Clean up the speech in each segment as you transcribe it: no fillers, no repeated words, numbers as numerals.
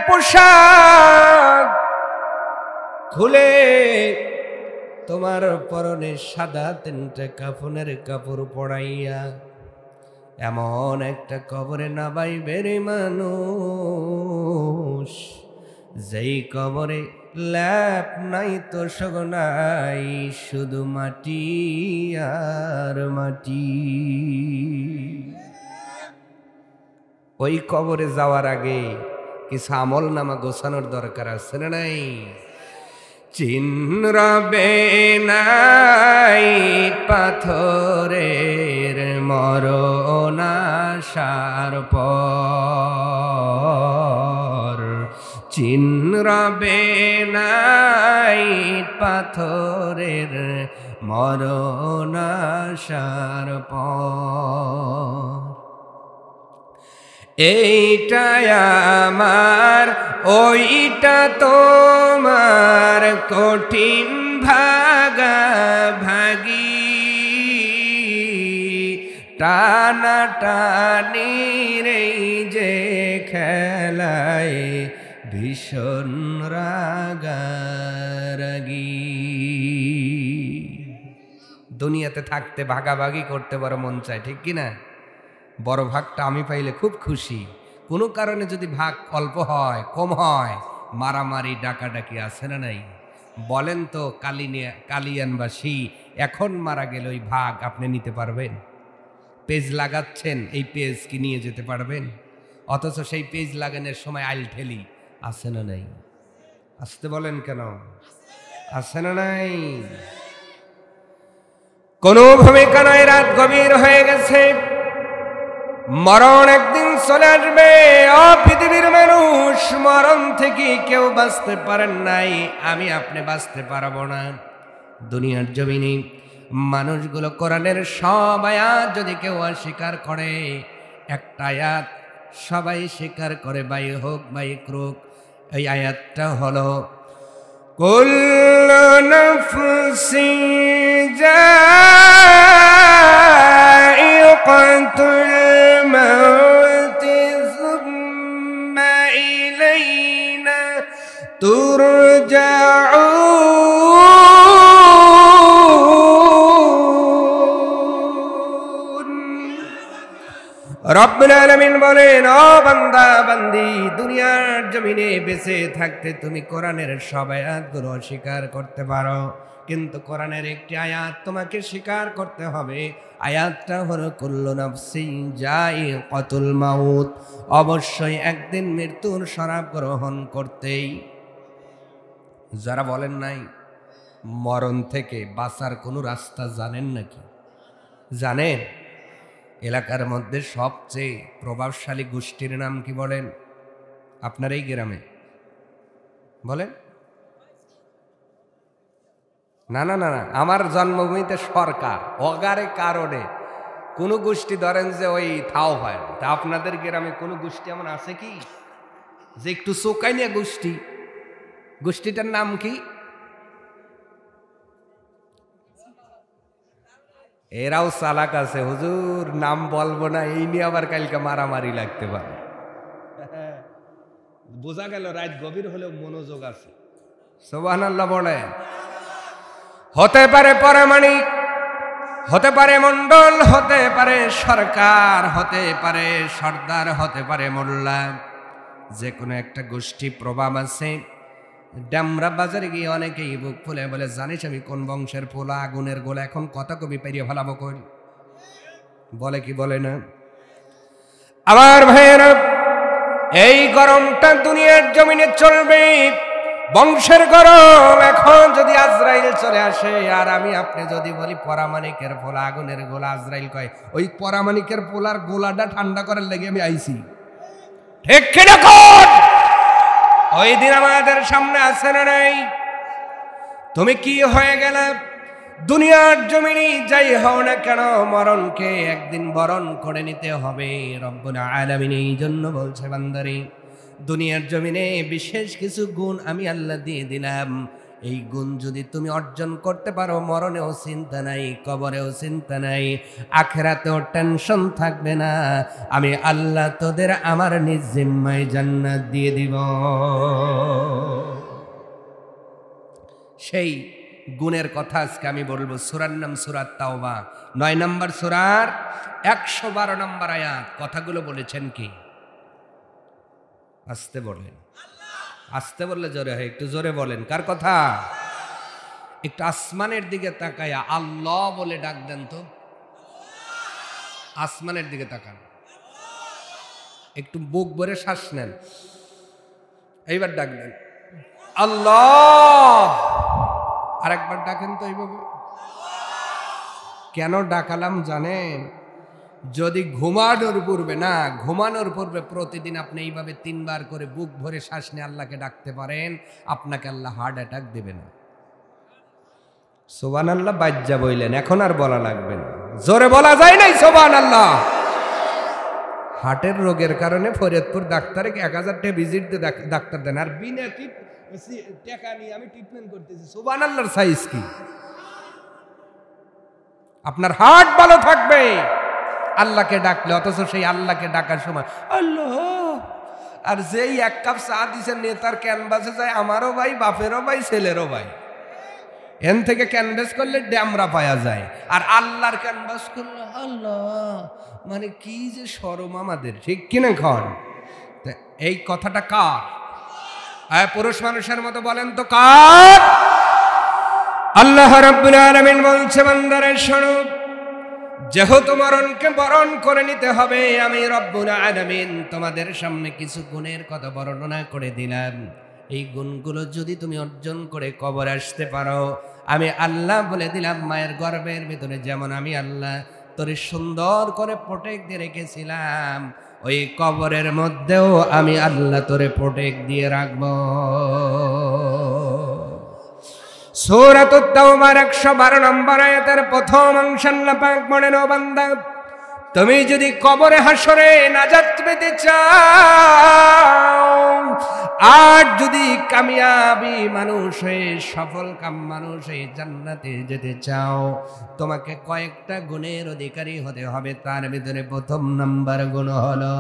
পোশাক খুলে তোমার পরনে সাদা 3টে কাফনের কাপড় পরাইয়া এমন একটা কবরে নামাইবে রে মানুষ, যেই কবরে ল্যাপ নাই তোশক নাই, শুধু মাটি আর মাটি। ওই কবরে যাওয়ার আগে কিছু আমল নামা গোছানোর দরকার আছে না নাই? চিনরবে নাই পাথরের মরণ আসার পর, চিনরবে নাই পাথরের মরণ আসার পর। এইটা আমার ওইটা তোমার কঠিন ভাগাভাগি, টানাটানির এই যে খেলায় ভীষণ রাগারাগি। দুনিয়াতে থাকতে ভাগাভাগি করতে বড় মন চায়, ঠিক কিনা? বড় ভাগটা আমি পাইলে খুব খুশি। কোনো কারণে যদি ভাগ অল্প হয়, কম হয়, মারামারি ডাকাডাকি আছে না নাই? বলেন তো কালিয়ানবাসী, এখন মারা গেলে ওই ভাগ আপনি নিতে পারবেন? পেজ লাগাচ্ছেন, এই পেজ কি নিয়ে যেতে পারবেন? অথচ সেই পেজ লাগানোর সময় আইল ঠেলি আছে না নাই? আসতে বলেন কেন? আছে না নাই? কোনো ভূমিকা নয়, রাত গভীর হয়ে গেছে, মরণ একদিন চলে আসবে। ও পৃথিবীর মানুষ, মরণ থেকে কেউ বাঁচতে পারেন নাই, আমি আপনি বাঁচতে পারবো না। দুনিয়ার জমিনে মানুষগুলো কোরআনের সব আয়াত যদি কেউ অস্বীকার করে, একটা আয়াত সবাই স্বীকার করে, বাই হোক বাই ক্রুক। এই আয়াতটা হলো কুল্লু নাফসিন যায়িকাতুল মাউত সুম্মা ইলাইনা তুরজাউন। রব্বুল আলামিন বলেন, ও বান্দা বান্দি, দুনিয়ার জমিনে বেঁচে থাকতে তুমি কোরআনের সব আয়াতগুলো স্বীকার করতে পারো, কিন্তু কোরআনের একটি আয়াত তোমাকে স্বীকার করতে হবে। আয়াতটা হলো কুল্লু নাফসিন যায়িকাতুল মাউত, অবশ্যই একদিন মৃত্যুর শরাব গ্রহণ করতেই। যারা বলেন নাই মরণ থেকে বাঁচার কোনো রাস্তা জানেন নাকি? জানেন? এলাকার মধ্যে সবচেয়ে প্রভাবশালী গোষ্ঠীর নাম কি বলেন? আপনার এই গ্রামে বলেন। না না না না, আমার জন্মভূমিতে সরকার অগারে কারণে কোনো গোষ্ঠী ধরেন যে ওই থাও হয় না। তা আপনাদের গ্রামে কোনো গোষ্ঠী এমন আছে কি যে একটু চোকাইনিয়া গোষ্ঠী? গোষ্ঠীটার নাম কি? এরাও চালাক আছে, হুজুর নাম বলবো না, এই নিয়ে আবার কালকে মারামারি লাগতে পারে। বোঝা গেল রাত গভীর হলেও মনোযোগ আছে। সুবহানাল্লাহ বলে। হতে পারে পরামানিক, হতে পারে মন্ডল, হতে পারে সরকার, হতে পারে সর্দার, হতে পারে মোল্লা, যে কোনো একটা গোষ্ঠী প্রভাব আছে। ড্যামরা বাজারে গিয়ে অনেকেই বুক ফুলে বলে, জানিস আমি কোন বংশের পোলা, আগুনের গোলা, এখন কথা কবি পেরিয়ে ভালাবো কই, বলে কি বলে না? আমার ভাইয়েরা, এই গরমটা দুনিয়ার জমিনে চলবে, বংশের গরম। এখন যদি আজরাইল চলে আসে আর আমি আপনি যদি বলি পরামানিকের পোলা, আগুনের গোলা, আজরাইল কয় ওই পরামানিকের পোলার গোলাটা ঠান্ডা করার লেগে আমি আইছি, ঠিক কিনা কোন? ওই দিন আমাদের সামনে আছে না নাই? তুমি কি হয়ে গেলে দুনিয়ার জমিনে যাই হও না কেন, মরণকে একদিন বরণ করে নিতে হবে। রব্বুল আলামিন এই জন্য বলছে, বান্দারে দুনিয়ার জমিনে বিশেষ কিছু গুণ আমি আল্লাহ দিয়ে দিলাম, এই গুণ যদি তুমি অর্জন করতে পারো, মরণেও চিন্তা নাই, কবরেও চিন্তা নাই, আখিরাতেও টেনশন থাকবে না। আমি আল্লাহ তোদের আমার নিজ জিম্মায় জান্নাত দিয়ে দিব। সেই গুণের কথা আজকে আমি বলবো। সূরার নাম সূরা তাওবা, 9 নম্বর সূরার 112 নম্বর আয়াত। কথাগুলো বলেছেন কি? আস্তে বলেন, আস্তে বললে জোরে হয়, একটু জোরে বলেন। কার কথা? একটু আসমানের দিকে তাকায়া আল্লাহ বলে ডাক দেন তো। আসমানের দিকে তাকান, একটু বুক ভরে শ্বাস নেন, এইবার ডাক দেন আল্লাহ। আরেকবার ডাকেন তো এইভাবে। কেন ডাকালাম জানেন? যদি ঘুমানোর পূর্বে প্রতিদিন আপনি এইভাবে 3 বার করে বুক ভরে শ্বাস নিয়ে আল্লাহকে ডাকতে পারেন, আপনাকে আল্লাহ হার্ট অ্যাটাক দেবে না। সুবহানাল্লাহ বাজ্জা বইলেন, এখন আর বলা লাগবে না, জোরে বলা যায় নাই সুবহানাল্লাহ। হার্টের রোগের কারণে ফরিদপুর ডাক্তারে 1000 টাকা ভিজিট দিয়ে ডাক্তার দেন, আর বিনা টাকা নিয়ে আমি ট্রিটমেন্ট করতেছি। সুবহানাল্লাহর সাইজ কি? আপনার হার্ট ভালো থাকবে আল্লাহকে ডাকলে, অথচ সেই আল্লাহকে ডাকার সময় আল্লাহ, আর যেই 1 কাপ চা দিছে নেতার ক্যানভাসে যায়, আমারও ভাই, বাপেরও ভাই, ছেলেরও ভাই, এন থেকে ক্যানভাস করলে ড্যামরা পাওয়া যায়, আর আল্লাহর ক্যানভাস করলে আল্লাহ, মানে কি যে শরম আমাদের, ঠিক কিনা খন? এই কথাটা কার? পুরুষ মানুষের মতো বলেন তো কার? আল্লাহ রাব্বুল আলামিন বলছে, বান্দারে শোনো, যেহেতু মরণকে বরণ করে নিতে হবে, আমি রব্বুল আলামিন তোমাদের সামনে কিছু গুণের কথা বর্ণনা করে দিলাম। এই গুণগুলো যদি তুমি অর্জন করে কবর আসতে পারো, আমি আল্লাহ বলে দিলাম, মায়ের গর্ভের ভিতরে যেমন আমি আল্লাহ তোরে সুন্দর করে প্রোটেক্ট দিয়ে রেখেছিলাম, ওই কবরের মধ্যেও আমি আল্লাহ তোরে প্রোটেক্ট দিয়ে রাখবো। সূরাতুত তাওবার 112 নম্বর আয়াতের প্রথম অংশ আল্লাহ পাক বলেন, ও বান্দা, তুমি যদি কবরে হাসরে নাজাত পেতে চাও, আর যদি কামিয়াবি মানুষ হয়ে, সফল কাম মানুষ হয়ে জান্নাতে যেতে চাও, তোমাকে কয়েকটা গুণের অধিকারী হতে হবে। তার ভিতরে প্রথম নাম্বার গুণ হলো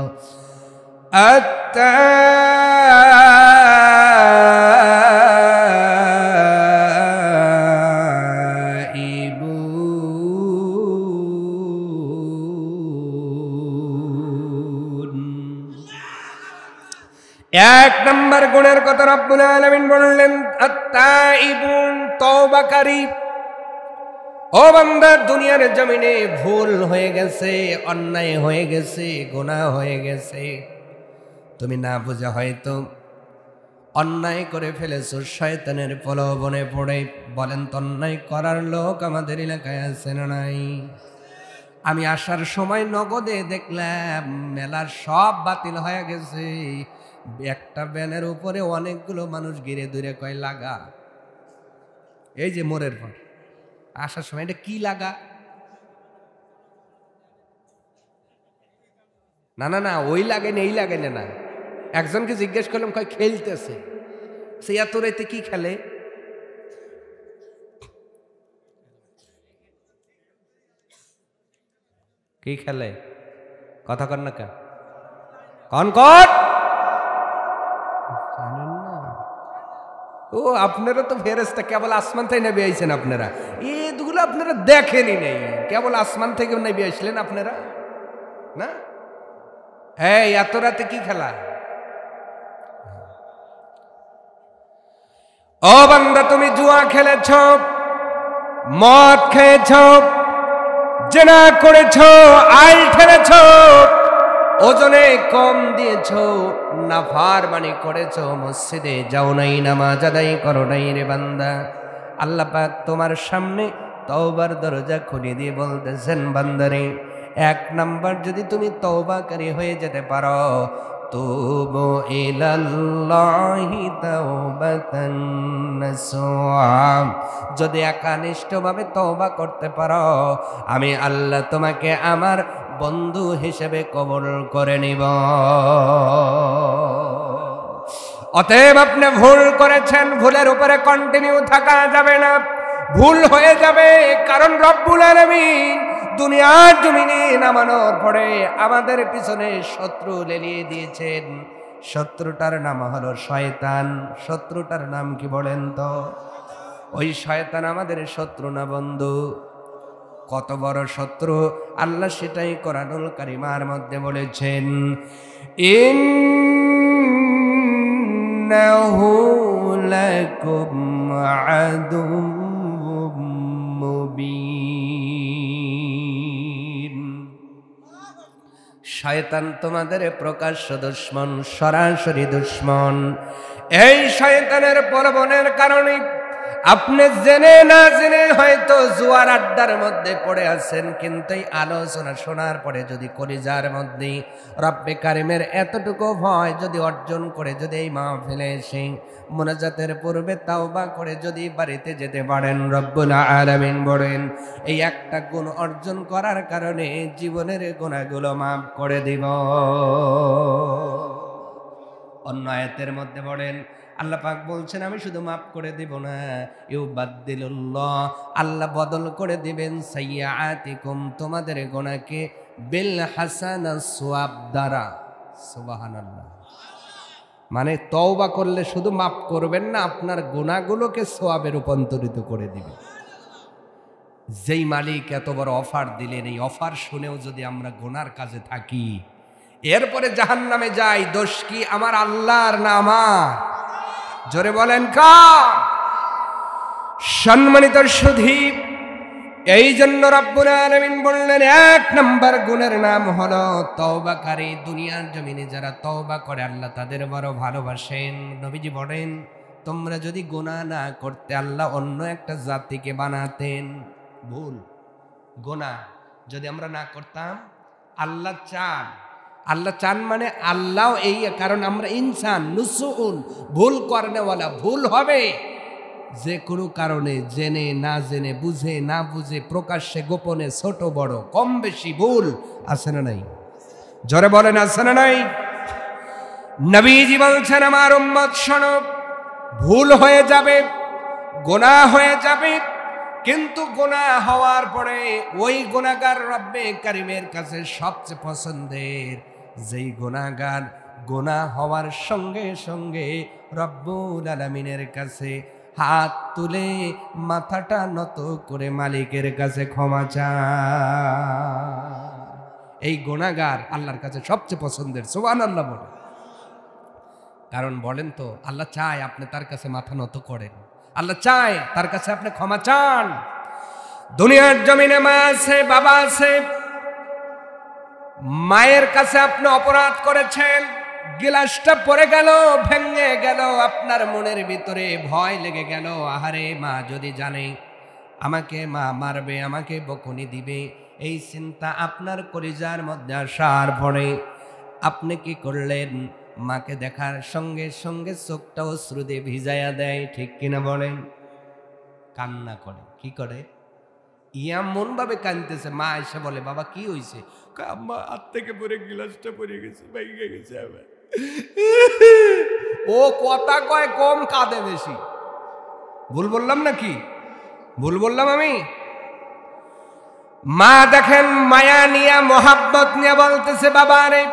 এক নম্বর গুণের কথা রব্বুল আলামিন বললেন, আত-তাইবুন, তওবাকারী। ও বান্দা, দুনিয়ার জমিনে ভুল হয়ে গেছে, অন্যায় হয়ে গেছে, গুনাহ হয়ে গেছে, তুমি না বুঝে হয়তো অন্যায় করে ফেলেছো, শয়তানের প্রলোভনে পড়ে। বলেন তো, অন্যায় করার লোক আমাদের এলাকায় আছে না নাই? আমি আসার সময় নগদে দেখলাম মেলার সব বাতিল হয়ে গেছে। একটা ব্যানের উপরে অনেকগুলো মানুষ ঘিরে ধরে কয় লাগা, এই যে মোড়ের পর আসার সময়, এটা কি লাগা? না না না, ওই লাগেনি, এই লাগেনি না। একজনকে জিজ্ঞেস করলাম, কয় খেলতেছে। সে এত রাতে কি খেলে? কি খেলে? কথা কর না, কন কর। জানেন না? ও, আপনারা তো ফেরেশতা, কেবল আসমান থেকে নেমে আইছেন আপনারা, এগুলো আপনারা দেখেনি নেই, কেবল আসমান থেকে নেমে আসলেন আপনারা না। এই এত রাতে কি খেলা? ও বান্দা, তুমি জুয়া খেলেছ, মদ খেয়েছ, জেনা করেছ, আইল ঠেলেছ, ওজনে কম দিয়েছ, নাফরমানি করেছ, মসজিদে যাও নাই, নামাজ আদায় করো নাই রে বান্দা, আল্লাহ পাক তোমার সামনে তওবার দরজা খুলে দিয়ে বলতেছেন, বান্দারে, 1 নাম্বার যদি তুমি তওবাকারী হয়ে যেতে পারো, তুবু ইলাল্লাহি তাওবাতান নাসুহা, যদি একনিষ্ঠভাবে তওবা করতে পারো, আমি আল্লাহ তোমাকে আমার বন্ধু হিসেবে কবুল করে নিব। অতএব আপনি ভুল করেছেন, ভুলের উপরে কন্টিনিউ থাকা যাবে না, ভুল হয়ে যাবে। কারণ রব্বুল আলামিন দুনিয়ার জমিনে নামানোর পরে আমাদের পিছনে শত্রু লেলিয়ে দিয়েছেন। শত্রুটার নাম হলো শয়তান। শত্রুটার নাম কি বলেন তো? ওই শয়তান আমাদের শত্রু না বন্ধু? কত বড় শত্রু আল্লাহ সেটাই কোরআনুল কারিমার মধ্যে বলেছেন, ইন্নাহু লাকুম আদুউম মুবিন। শয়তান তোমাদের প্রকাশ্য দুশমন, সরাসরি দুশমন। এই শয়তানের প্রলোভনের কারণে আপনি জেনে না জেনে হয়তো জুয়ার আড্ডার মধ্যে পড়ে আছেন, কিন্তু এই আলোচনা শোনার পরে যদি কলিজার মধ্যে রব্বে কারিমের এতটুকু ভয় যদি অর্জন করে, যদি এই মাহফিলে এসে মুনাজাতের পূর্বে তাওবা করে যদি বাড়িতে যেতে পারেন, রব্বুল আলামিন বলেন এই একটা গুণ অর্জন করার কারণে জীবনের গুনাহগুলো মাফ করে দিব। অন্য আয়াতের মধ্যে বলেন, আল্লাহ পাক বলছেন আমি শুধু মাফ করে দিব না, ইউবাদদিলুল্লাহ, আল্লাহ বদল করে দিবেন সাইয়্যাতিকুম, তোমাদের গুনাহকে বিল হাসানা সওয়াব দ্বারা। সুবহানাল্লাহ। মানে তওবা করলে শুধু মাফ করবেন না, আপনার গুনাহগুলোকে সওয়াবে রূপান্তরিত করে দিবেন। যেই মালিক এত বড় অফার দিলেন, এই অফার শুনেও যদি আমরা গুনার কাজে থাকি, এরপরে জাহান্নামে যাই, দোষ কি আমার আল্লাহর না আমার? জোরে বলেন কার? সম্মানিত সুধী, এই জন্য রব্বুল আলামিন বললেন এক নাম্বার গুণের নাম হলো তওবাকারী। দুনিয়ার জমিনে যারা তওবা করে আল্লাহ তাদের বড় ভালোবাসেন। নবীজি বলেন তোমরা যদি গুনাহ না করতে আল্লাহ অন্য একটা জাতিকে বানাতেন। ভুল গুনাহ যদি আমরা না করতাম, আল্লাহ চান, আল্লাহ চান মানে আল্লাহ এই, কারণ আমরা ইনসান নুসুন, ভুল করেনেওয়ালা, ভুল হবে যে কোনো কারণে, জেনে না জেনে, বুঝে না বুঝে, প্রকাশ্যে গোপনে, ছোট বড় কম বেশি ভুল আছে না নাই? জোরে বলেন আছে না নাই? নবীজি বলছেন আমার উম্মত শোনো, ভুল হয়ে যাবে, গুনাহ হয়ে যাবে, কিন্তু গুনাহ হওয়ার পরে ওই গুনাহগার রব্বে কারিমের কাছে সবচেয়ে পছন্দের। যেই গুনাহগার গুনাহ হওয়ার সঙ্গে সঙ্গে রব্বুল আলামিনের কাছে হাত তুলে মাথাটা নত করে মালিকের কাছে ক্ষমা চায়, এই গুনাহগার আল্লাহর কাছে সবচেয়ে পছন্দের। সুবহানাল্লাহ বলে। কারণ বলেন তো, আল্লাহ চায় আপনি তার কাছে মাথা নত করেন, আল্লাহ চায় তার কাছে আপনি ক্ষমা চান। দুনিয়ার জমিনে মা আছে, বাবা আছে, মায়ের কাছে আপনি অপরাধ করেছেন, গিলাসটা পড়ে গেল, ভেঙে গেল, আপনার মনের ভিতরে ভয় লেগে গেল, আহারে মা যদি জানে আমাকে মা মারবে, আমাকে বকুনি দিবে, এই চিন্তা আপনার কলিজার মধ্যে আসার পরে আপনি কি করলেন? মাকে দেখার সঙ্গে সঙ্গে চোখটা অশ্রু দিয়ে ভিজাইয়া দেয়, ঠিক কিনা বলেন? কান্না করে, কি করে? এমন ভাবে কাঁদতেছে, মা এসে বলে বাবা কি হয়েছে? আম্মা হাত থেকে পরে গিলাসটা পড়ে গেছে, ভেঙে গেছে আমার। ও কথা কয় কম, কাঁদে বেশি। ভুল বললাম নাকি? ভুল বললাম আমি? মা দেখেন মায়া নিয়া, মোহাব্বত নিয়ে বলতেছে বাবা রে।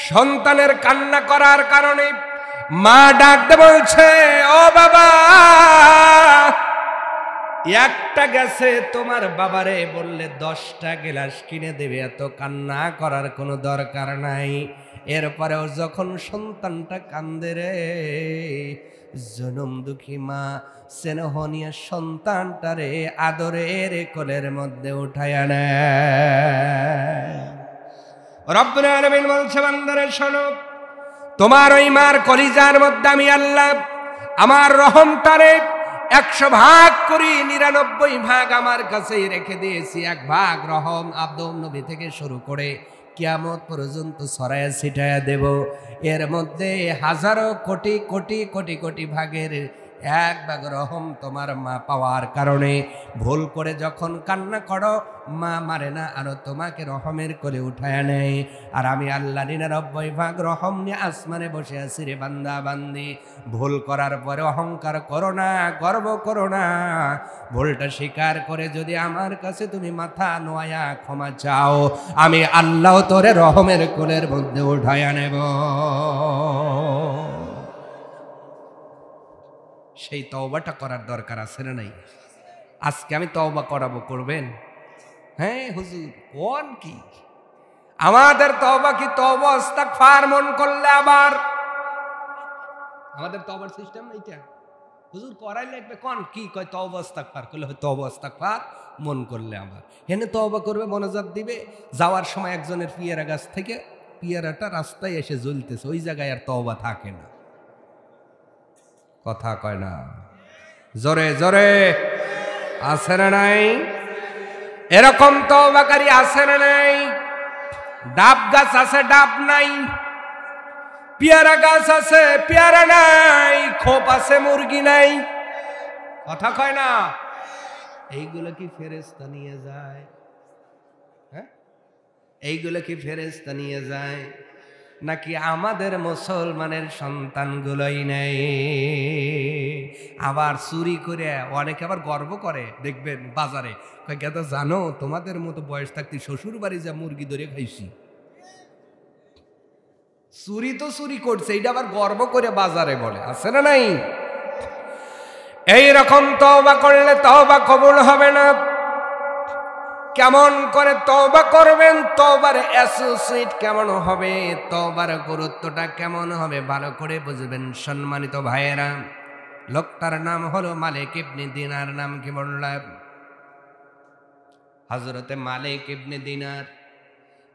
সন্তানের কান্না করার কারণে মা ডাকতে বলছে ও বাবা, একটা গেছে তোমার বাবারে বললে 10টা গ্লাস কিনে দেবে, এত কান্না করার কোনো দরকার নাই। এরপরেও যখন সন্তানটা কান্দে রে, জনম দুঃখী মা স্নেহ নিয়ে সন্তানটারে আদরের কোলের মধ্যে উঠাইয়া নেয়। রব্বুল আলামিন বলছে বান্দারে শোনো, তোমার ওই মার কলিজার মধ্যে আমি আল্লাহ আমার রহমটারে 100 ভাগ করি, 99 ভাগ আমার কাছেই রেখে দিয়েছি। 1 ভাগ রহম আদম নবী থেকে শুরু করে কিয়ামত পর্যন্ত ছড়ায়া ছিটায়া দেব। এর মধ্যে হাজারো কোটি কোটি কোটি কোটি ভাগের 1 ভাগ রহম তোমার মা পাওয়ার কারণে ভুল করে যখন কান্না করো, মা মারে না, আরো তোমাকে রহমের কোলে উঠায় নেয়। আর আমি আল্লাহ 99 ভাগ রহম নিয়ে আসমানে বসে আছি রে বান্দা বান্দি। ভুল করার পরে অহংকার করো না, গর্ব করো না। ভুলটা স্বীকার করে যদি আমার কাছে তুমি মাথা নোয়া ক্ষমা চাও, আমি আল্লাহ তোরে রহমের কোলের মধ্যে উঠায়া নেব। সেই তওবাটা করার দরকার আছে না নাই? আজকে আমি তওবা করাবো, করবেন? হ্যাঁ হুজুর কোন কি আমাদের তওবা কি তওবা ইস্তিগফার মন করলে আবার আমাদের তওবার সিস্টেম এইটা হুজুর করাই লাগবে কোন কি কয় তওবা ইস্তিগফার করলে হয় তওবা ইস্তিগফার মন করলে আবার হেনে তওবা করবে মনোজাত দিবে। যাওয়ার সময় একজনের পিয়ারা গাছ থেকে পিয়ারাটা রাস্তায় এসে জ্বলতেছে, ওই জায়গায় আর তওবা থাকে না। কথা কয় না, জোরে জোরে আছে না নাই? এরকম তওবাকারী আছে না নাই? ডাব গাছ আছে, ডাব নাই। পেয়ারা গাছ আছে, পেয়ারা নাই। খোপ আছে, মুরগি নাই। কথা কয় না? এইগুলো কি ফেরেশতা নিয়ে যায়? হ্যাঁ, এইগুলো কি ফেরেশতা নিয়ে যায় নাকি আমাদের মুসলমানের সন্তানগুলোই নেই? আবার চুরি করে অনেকে আবার গর্ব করে, দেখবেন বাজারে কয়েকটা জানো তোমাদের মতো বয়স থাকতে শ্বশুর বাড়ি যা মুরগি ধরে খাইছি। চুরি তো চুরি করছে, এইটা আবার গর্ব করে বাজারে বলে, আছে না নাই? এই রকম তওবা করলে তওবা কবুল হবে না। কেমন করে তওবা করবেন, তওবার অ্যাসোসিয়েট কেমন হবে, তওবার গুরুত্বটা কেমন হবে ভালো করে বুঝবেন সম্মানিত ভাইয়েরা। লোকটার নাম হলো মালিক ইবনে দিনার। নাম কি বললাম? হযরতে মালিক ইবনে দিনার,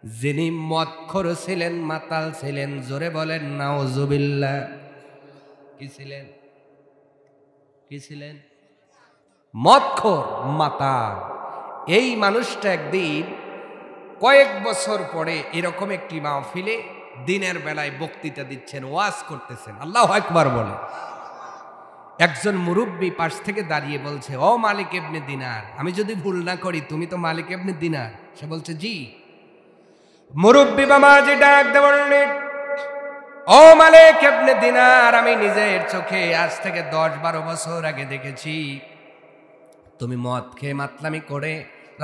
যিনি মদখোর ছিলেন, মাতাল ছিলেন। জোরে বলেন নাউজুবিল্লাহ। কি ছিলেন? কি ছিলেন? মদখোর, মাতাল। এই মানুষটা একদিন কয়েক বছর পরে এরকম একটি মাহফিলে দিনের বেলায় বক্তৃতা দিচ্ছেন, ওয়াজ করতেছেন। আল্লাহু আকবার বলে। একজন মুরব্বী পাশ থেকে দাঁড়িয়ে বলছে, ও মালিক ইবনে দিনার, আমি যদি ভুল না করি তুমি তো মালিক ইবনে দিনার? সে বলছে জি। মুরব্বী বাবাজি ডাক দিয়ে বললেন, ও মালিক ইবনে দিনার, আমি নিজের চোখে আজ থেকে 10-12 বছর আগে দেখেছি তুমি মদ খেয়ে মাতলামি করে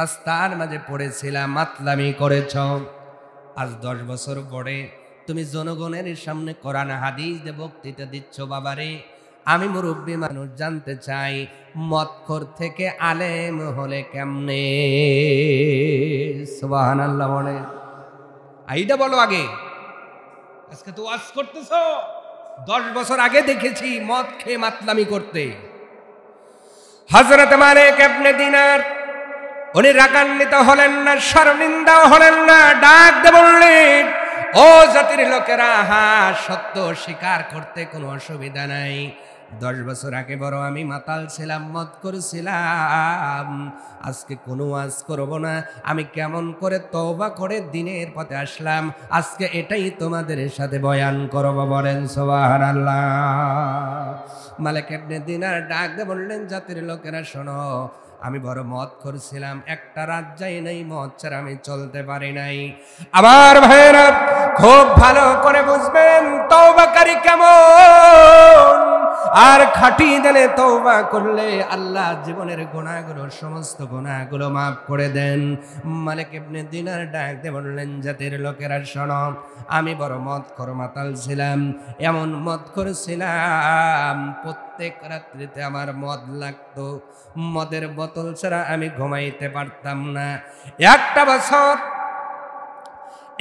রাস্তার মাঝে পড়েছিলাম, মাতলামি করেছ। আজ 10 বছর পরে তুমি জনগণের সামনে কোরআন হাদিস দিয়ে বক্তৃতা দিচ্ছ। বাবারে, আমি মুরব্বী মানুষ, জানতে চাই মদখোর থেকে আলেম হলে কেমনে? সুবহানাল্লাহ বলে। এইটা বলো আগে। আজকে তো ওয়াজ করতেছ, 10 বছর আগে দেখেছি মদ খেয়ে মাতলামি করতে। হযরত মালিক ইবনে দিনার উনি রাগান্বিত হলেন না, শর্মিন্দা হলেন না, ডাক দিয়ে বললেন, ও জাতির লোকেরা, হ্যাঁ সত্য স্বীকার করতে কোনো অসুবিধা নাই। 10 বছর আগে বড় আমি মাতাল ছিলাম, মদ করেছিলাম। আজকে কোনো ওয়াজ করব না, আমি কেমন করে তওবা করে দিনের পথে আসলাম, আজকে এটাই তোমাদের সাথে বয়ান করব। বলেন সুবহানাল্লাহ। মালিক ইবনে দিনার ডাক দিয়ে বললেন, জাতির লোকেরা শোনো, আমি বড় মদ করছিলাম, একটা রাত যাই নাই মদ ছাড়া আমি চলতে পারি নাই। আমার ভাইয়েরা খুব ভালো করে বুঝবেন তওবাকারী কেমন। আর খাঁটি দিলে তওবা করলে আল্লাহ জীবনের গুনাহগুলো, সমস্ত গুনাহগুলো মাফ করে দেন। মালিক ইবনে দিনার ডাক দিয়ে বললেন, জাতির লোকেরা শোনো, আমি বড় মদখোর মাতাল ছিলাম, এমন মদখোর ছিলাম প্রত্যেক রাত্রিতে আমার মদ লাগতো, মদের বোতল ছাড়া আমি ঘুমাইতে পারতাম না। একটা বছর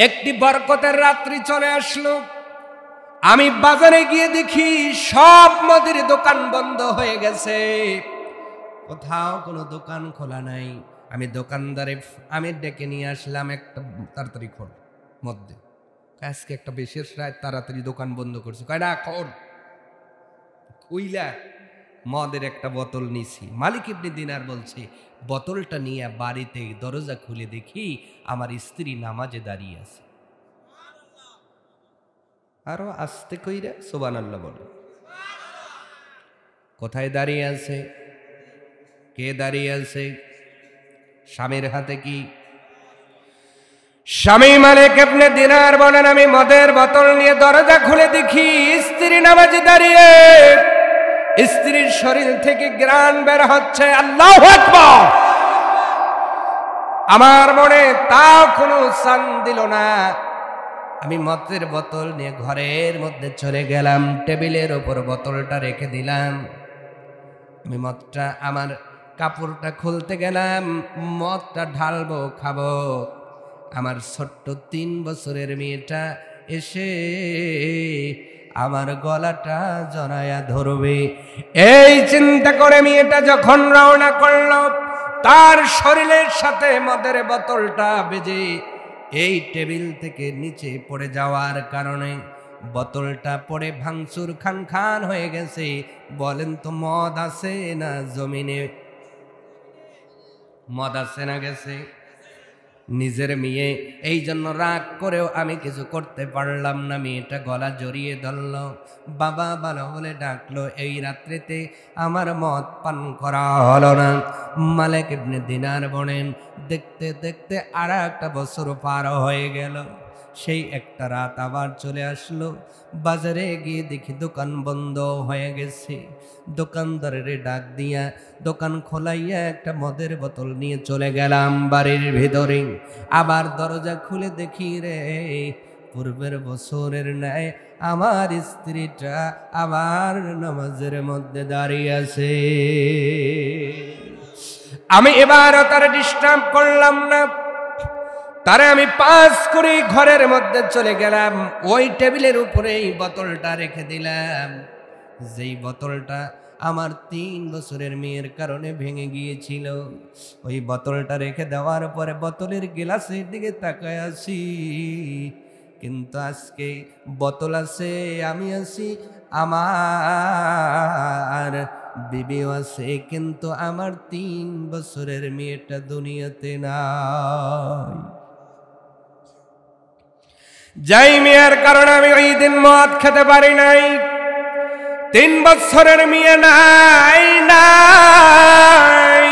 একটি বরকতের রাত্রি চলে আসলো, আমি বাজারে গিয়ে দেখি সব মদের দোকান বন্ধ হয়ে গেছে, কোথাও কোনো দোকান খোলা নাই। আমি দোকানদারে আমি ডেকে নিয়ে আসলাম, একটা তাড়াতাড়ি খোল মধ্যে, আজকে একটা বিশেষ রাত, তাড়াতাড়ি দোকান বন্ধ করছি। কয় না খোল। কইলা মদের একটা বোতল নিছি। মালিক ইবনে দিনার বলছে, বোতলটা নিয়ে বাড়িতে দরজা খুলে দেখি আমার স্ত্রী নামাজে দাঁড়িয়ে আছে। আরো আস্তে কইরা সুবহানাল্লাহ বলে। কোথায় দাঁড়িয়ে আছে? কে দাঁড়িয়ে আছে? স্বামীর হাতে কি? স্বামী মালিক ইবনে দিনার বলেন, আমি মদের বোতল নিয়ে দরজা খুলে দেখি স্ত্রী নামাজে দাঁড়িয়ে, স্ত্রীর শরীর থেকে ঘ্রাণ বের হচ্ছে। আল্লাহু আকবার। আমার মনে তাও কোনো সান দিল না। আমি মদের বোতল নিয়ে ঘরের মধ্যে চলে গেলাম, টেবিলের ওপর বোতলটা রেখে দিলাম। আমি মদটা, আমার কাপড়টা খুলতে গেলাম, মদটা ঢালবো, খাবো। আমার ছোট্ট 3 বছরের মেয়েটা এসে আমার গলাটা জড়ায়া ধরবে। এই চিন্তা করে মেয়েটা যখন রওনা করলো, তার শরীরের সাথে মদের বোতলটা বেজে এই টেবিল থেকে নিচে পড়ে যাওয়ার কারণে বোতলটা পড়ে ভাঙচুর খান খান হয়ে গেছে। বলেন তো মদ আছে না জমিনে? মদ আছে না গেছে? নিজের মেয়ে, এই জন্য রাগ করেও আমি কিছু করতে পারলাম না। মেয়েটা গলা জড়িয়ে ধরল, বাবা ভালো বলে ডাকলো। এই রাত্রিতে আমার মদ পান করা হলো না। মালিক ইবনে দিনার বলেন, দেখতে দেখতে আর একটা বছর পার হয়ে গেল। সেই একটা রাত আবার চলে আসলো। বাজারে গিয়ে দেখি দোকান বন্ধ হয়ে গেছে। দোকানদারের ডাক দিয়া দোকান খোলাইয়া একটা মদের বোতল নিয়ে চলে গেলাম বাড়ির ভিতরে। আবার দরজা খুলে দেখি রে, পূর্বের বছরের ন্যায় আমার স্ত্রীটা আবার নামাজের মধ্যে দাঁড়িয়ে আছে। আমি এবারও তার ডিস্টার্ব করলাম না, তারে আমি পাস করে ঘরের মধ্যে চলে গেলাম। ওই টেবিলের উপরে এই বোতলটা রেখে দিলাম, যেই বোতলটা আমার 3 বছরের মেয়ের কারণে ভেঙে গিয়েছিল। ওই বোতলটা রেখে দেওয়ার পরে বোতলের গ্লাসের দিকে তাকায় আছি, কিন্তু আজকে বোতল আছে, আমি আছি, আমার বিবিও আছে, কিন্তু আমার 3 বছরের মেয়েটা দুনিয়াতে নাই। যাই মেয়ের কারণে আমি ওই দিন মদ খেতে পারি নাই। 3 বছরের মেয়ে নাই নাই।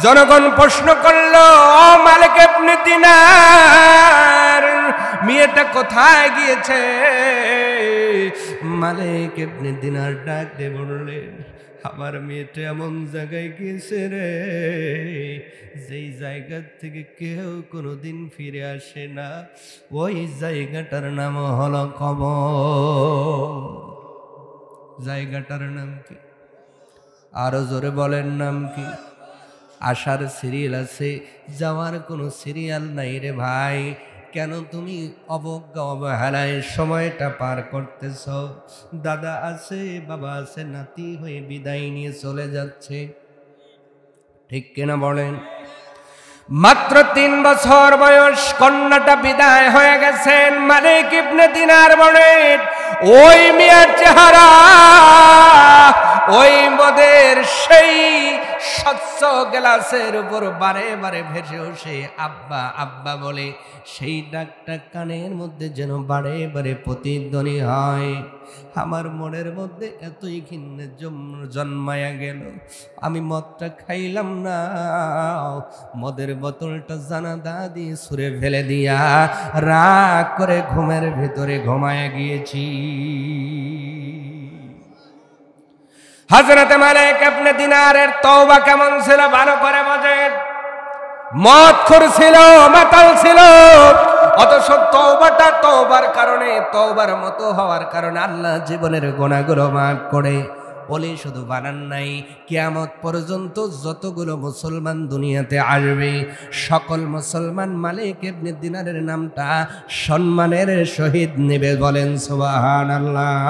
জনগণ প্রশ্ন করলো, ও মালিক ইবনে দিনার, মেয়েটা কোথায় গিয়েছে? মালিক ইবনে দিনার ডাক দিয়ে বললেন, আমার মেয়েটা এমন জায়গায় গিয়েছে রে, যেই জায়গা থেকে কেউ কোনোদিন ফিরে আসে না। ওই জায়গাটার নাম হলো কবর। জায়গাটার নাম কি? আরো জোরে বলেন, নাম কি? আসার সিরিয়াল আছে, যাওয়ার কোনো সিরিয়াল নাই রে ভাই। কেন তুমি অবজ্ঞা অবহেলায় সময়টা পার করতেছ? দাদা আছে, বাবা আছে, নাতি হয়ে বিদায় নিয়ে চলে যাচ্ছে, ঠিক কিনা বলেন? মাত্র 3 বছর বয়স, কন্যাটা বিদায় হয়ে গেছেন। মালিক ইবনে দিনার বলেন, ওই মেয়ের চেহারা ওই মদের সেই স্বচ্ছ গ্লাসের উপর বারে বারে ভেসে ওঠে আব্বা আব্বা বলে। সেই ডাকটা কানের মধ্যে যেন বারে বারে প্রতিধ্বনি হয়। আমার মনের মধ্যে এতই ঘৃণা জন্মায়া গেল, আমি মদটা খাইলাম না, মদের বোতলটা জানালা দিয়ে ছুঁড়ে ফেলে দিয়া রাগ করে ঘুমের ভেতরে ঘুমায়া গিয়েছি। হযরত মালিক ইবনে দিনারের তওবা কেমন ছিল ভালো করে বোঝেন। মদখোর ছিল, মাতাল ছিল, অথচ তওবাটা তওবার কারণে, তওবার মতো হওয়ার কারণে আল্লাহ জীবনের গুনাহগুলো মাফ করে। বলে শুধু বানান নাই, কিয়ামত পর্যন্ত যতগুলো মুসলমান দুনিয়াতে আসবে, সকল মুসলমান মালিক ইবনে দিনারের নামটা সম্মানের সহিত নেবে। বলেন সুবহানাল্লাহ।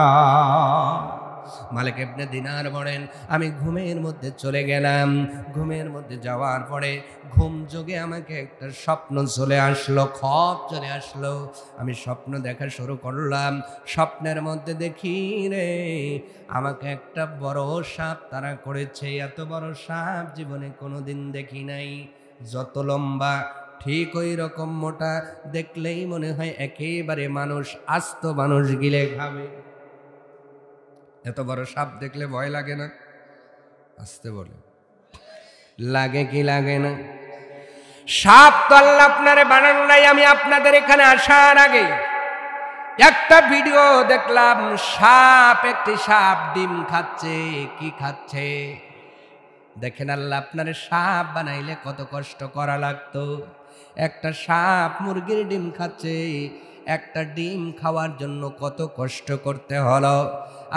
মালিক ইবনে দিনার বলেন, আমি ঘুমের মধ্যে চলে গেলাম। ঘুমের মধ্যে যাওয়ার পরে ঘুম যোগে আমাকে একটা স্বপ্ন চলে আসলো, খব চলে আসলো। আমি স্বপ্ন দেখা শুরু করলাম। স্বপ্নের মধ্যে দেখি রে, আমাকে একটা বড় সাপ তাড়া করেছে। এত বড় সাপ জীবনে কোনোদিন দেখি নাই। যত লম্বা ঠিক ওই রকম মোটা, দেখলেই মনে হয় একেবারে মানুষ, আস্ত মানুষ গিলে খাবে। এত বড় সাপ দেখলে ভয় লাগে না? আসতে বলে। লাগে কি লাগে না? সাপ তো আল্লাহ আপনারে বানান নাই। আমি আপনাদের এখানে আসার আগে একটা ভিডিও দেখলাম, একটি সাপ ডিম খাচ্ছে। কি খাচ্ছে? দেখেন আল্লাহ আপনারে সাপ বানাইলে কত কষ্ট করা লাগতো। একটা সাপ মুরগির ডিম খাচ্ছে, একটা ডিম খাওয়ার জন্য কত কষ্ট করতে হলো।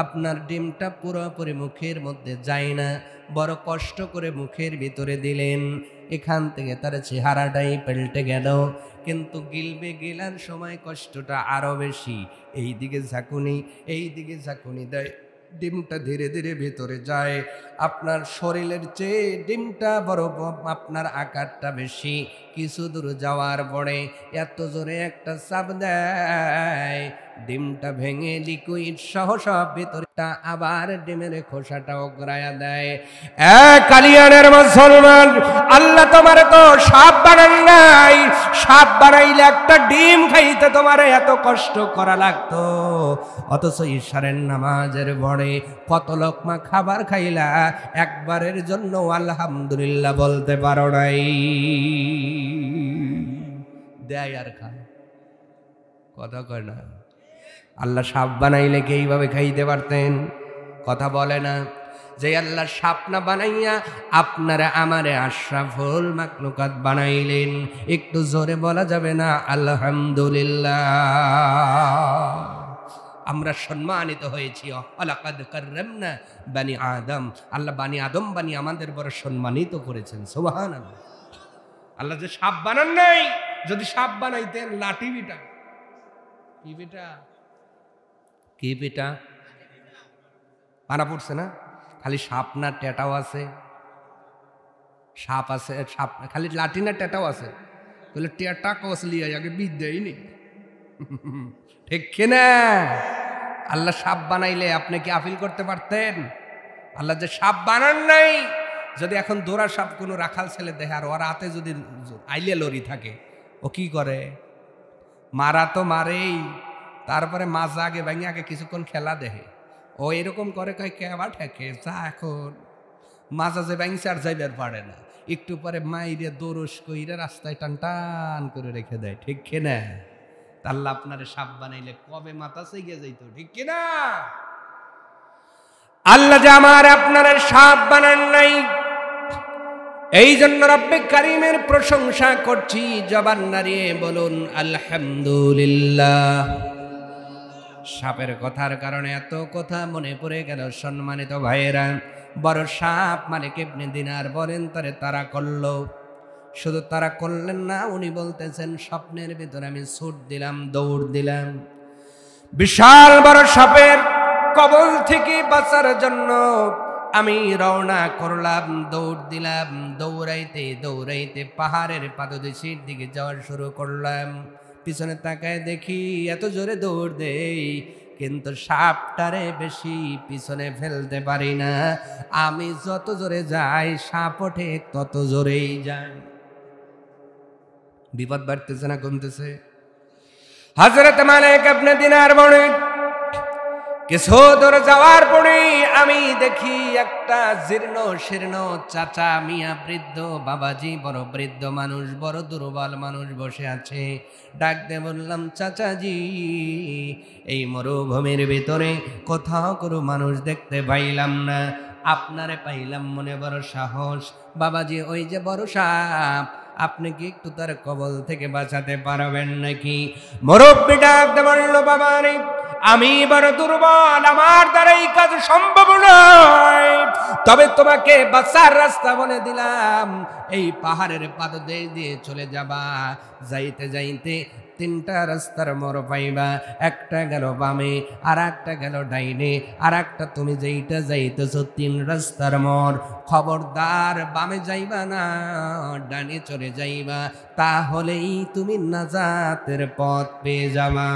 আপনার ডিমটা পুরোপুরি মুখের মধ্যে যায় না, বড় কষ্ট করে মুখের ভিতরে দিলেন, এখান থেকে তার চেহারাটাই পাল্টে গেল। কিন্তু গিলার সময় কষ্টটা আরো বেশি। এই দিকে ঝাঁকুনি দেয়, ডিমটা ধীরে ধীরে ভেতরে যায়। আপনার শরীরের চেয়ে ডিমটা বড়, আপনার আকারটা বেশি। কিছু দূর যাওয়ার পরে এত জোরে একটা চাপ দেয়, ডিমটা ভেঙে লিকুইড সহ সব ভেতরটা, আবার ডিমের খোসাটা ওগরায়া দেয়। কালিয়ানের মুসলমান, আল্লাহ তোমার তো সাপ বানান নাই। সাপ বানাইলে একটা ডিম খাইতে তোমার এত কষ্ট করা লাগতো, অথচ ঈশারের নামাজের পরে কত লোকমা খাবার খাইলা, একবারের জন্য আলহামদুলিল্লাহ বলতে পারো নাই। দেয় আর খায়, কথা কয় না। আল্লাহ সাপ বানাইলে কি এইভাবে খাইতে পারতেন? কথা বলে না। যে আল্লাহ সাপ না বানাইয়া আপনারা আমারে আশরাফুল মাখলুকাত বানাইলেন, একটু জোরে বলা যাবে না আলহামদুলিল্লাহ? আমরা সম্মানিত হয়েছি। ওয়ালাকাদ কাররামনা বানি আদম, আল্লাহ বানি আদম বানি আমাদের বড় সম্মানিত করেছেন। সুবহানাল্লাহ। আল্লাহ যে সাপ বানান নাই, যদি সাপ বানাইতেন লাঠি পিটা। কি পিটা মানা পড়ছে না? খালি সাপ না টেটাও আছে? সাপ আছে, সাপ খালি লাঠি না টেটাও আছে? বলে টেটা কসলি আগে বিদ্যাই ঠিক কিনা? আল্লাহ সাপ বানাইলে আপনি কি আপিল করতে পারতেন? আল্লাহ যে সাপ বানান নাই, যদি এখন দৌড়া সাপ কোনো রাখাল ছেলে দেখে আর ওর হাতে যদি আইলে লরি থাকে, ও কি করে? মারা তো মারেই, তারপরে মাজা আগে ভেঙে আগে কিছুক্ষণ খেলা দেখে। ও এরকম করে, কয় কেবা ঠেকে যা, এখন মাজা যে ভেঙছে আর যাইবার পারে না, একটু পরে মাইরে দোরস কইরে রাস্তায় টান টান করে রেখে দেয়। ঠিক কিনা? আল্লাহ আপনারে সাপ বানাইলে কবে মাথা সেগে যাইতো, ঠিক কিনা? আল্লাহ যে আমার আপনার সাপ বানান নাই, এই জন্য রব্বে কারীমের প্রশংসা করছি। জবান নাড়িয়ে বলুন আলহামদুলিল্লাহ। সাপের কথার কারণে এত কথা মনে পড়ে গেল। সম্মানিত ভাইয়েরা, বড় সাপ মালিক ইবনে দিনার বলেন তারে তারা করলো। শুধু তারা করলেন না, উনি বলতেছেন স্বপ্নের ভিতরে আমি ছুট দিলাম, দৌড় দিলাম। বিশাল বড় সাপের কবল থেকে বাঁচার জন্য আমি রওনা করলাম, দৌড় দিলাম। দৌড়াইতে দৌড়াইতে পাহাড়ের পাদদেশের দিকে যাওয়া শুরু করলাম। পিছনে তাকায় দেখি এত জোরে দৌড় দেই, কিন্তু সাপটারে বেশি পিছনে ফেলতে পারি না। আমি যত জোরে যাই, সাপ ওঠে তত জোরেই যায়। বিপদ বাড়তেছে না কমতেছে? হযরত মালিক ইবনে দিনার বলেন, কিছু দূর যাওয়ার পরে আমি দেখি একটা জীর্ণ শীর্ণ চাচা মিয়া, বৃদ্ধ বাবাজি, বড় বৃদ্ধ মানুষ, বড় দুর্বল মানুষ বসে আছে। ডাক দিয়ে বললাম, চাচাজি, এই মরুভূমির ভিতরে কোথাও কোনো মানুষ দেখতে পাইলাম না, আপনারে পাইলাম, মনে বড় সাহস। বাবাজি, ওই যে বড় সাপ, আপনি কি একটু তার কবল থেকে বাঁচাতে পারবেন নাকি? মুরব্বি ডাক দিয়ে বলল, বাবা রে, আমি বড় দুর্বল, আমার দ্বারা এই কাজ সম্ভব নয়, তবে তোমাকে বাঁচার রাস্তা বলে দিলাম। এই পাহাড়ের পাদদেশ দিয়ে চলে যাবা, যাইতে যাইতে তিনটা রাস্তার মোড় পাইবা। একটা গেল বামে, আর একটা গেল ডাইনে, আর একটা তুমি যেইটা যাইতেছ তিন রাস্তার মোড়। খবরদার বামে যাইবা না, ডানে চলে যাইবা, তাহলেই তুমি নাজাতের পথ পেয়ে যাবা।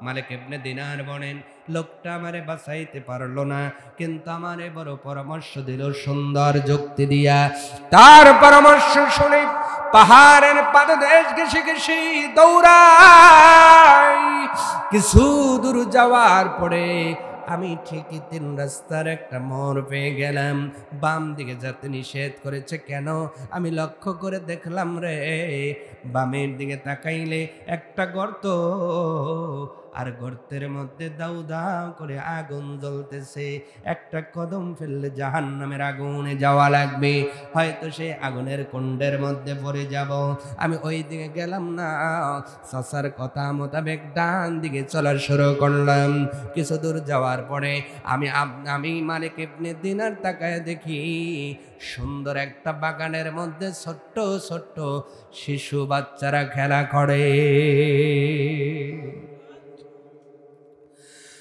মালিক ইবনে দিনার বলেন, লোকটা আমারে বাঁচাইতে পারলো না, কিন্তু আমারে বড় পরামর্শ দিল, সুন্দর যুক্তি দিয়া। তার পরামর্শ শুনে পাহাড়ের পাদদেশ ঘেঁষে ঘেঁষে দৌড়াই। কিছু দূর যাওয়ার পরে আমি ঠিকই 3 রাস্তার একটা মোড় পেয়ে গেলাম। বাম দিকে যেতে নিষেধ করেছে কেন? আমি লক্ষ্য করে দেখলাম রে, বামের দিকে তাকাইলে একটা গর্ত, আর গর্তের মধ্যে দাউ দাউ করে আগুন জ্বলতেছে। একটা কদম ফেললে জাহান্নামের আগুনে যাওয়া লাগবে, হয়তো সেই আগুনের কুণ্ডের মধ্যে পড়ে যাব। আমি ওই দিকে গেলাম না, চাচার কথা মোতাবেক ডান দিকে চলা শুরু করলাম। কিছু দূর যাওয়ার পরে আমি মালিক ইবনে দিনার তাকায় দেখি সুন্দর একটা বাগানের মধ্যে ছোট্ট ছোট্ট শিশু বাচ্চারা খেলা করে।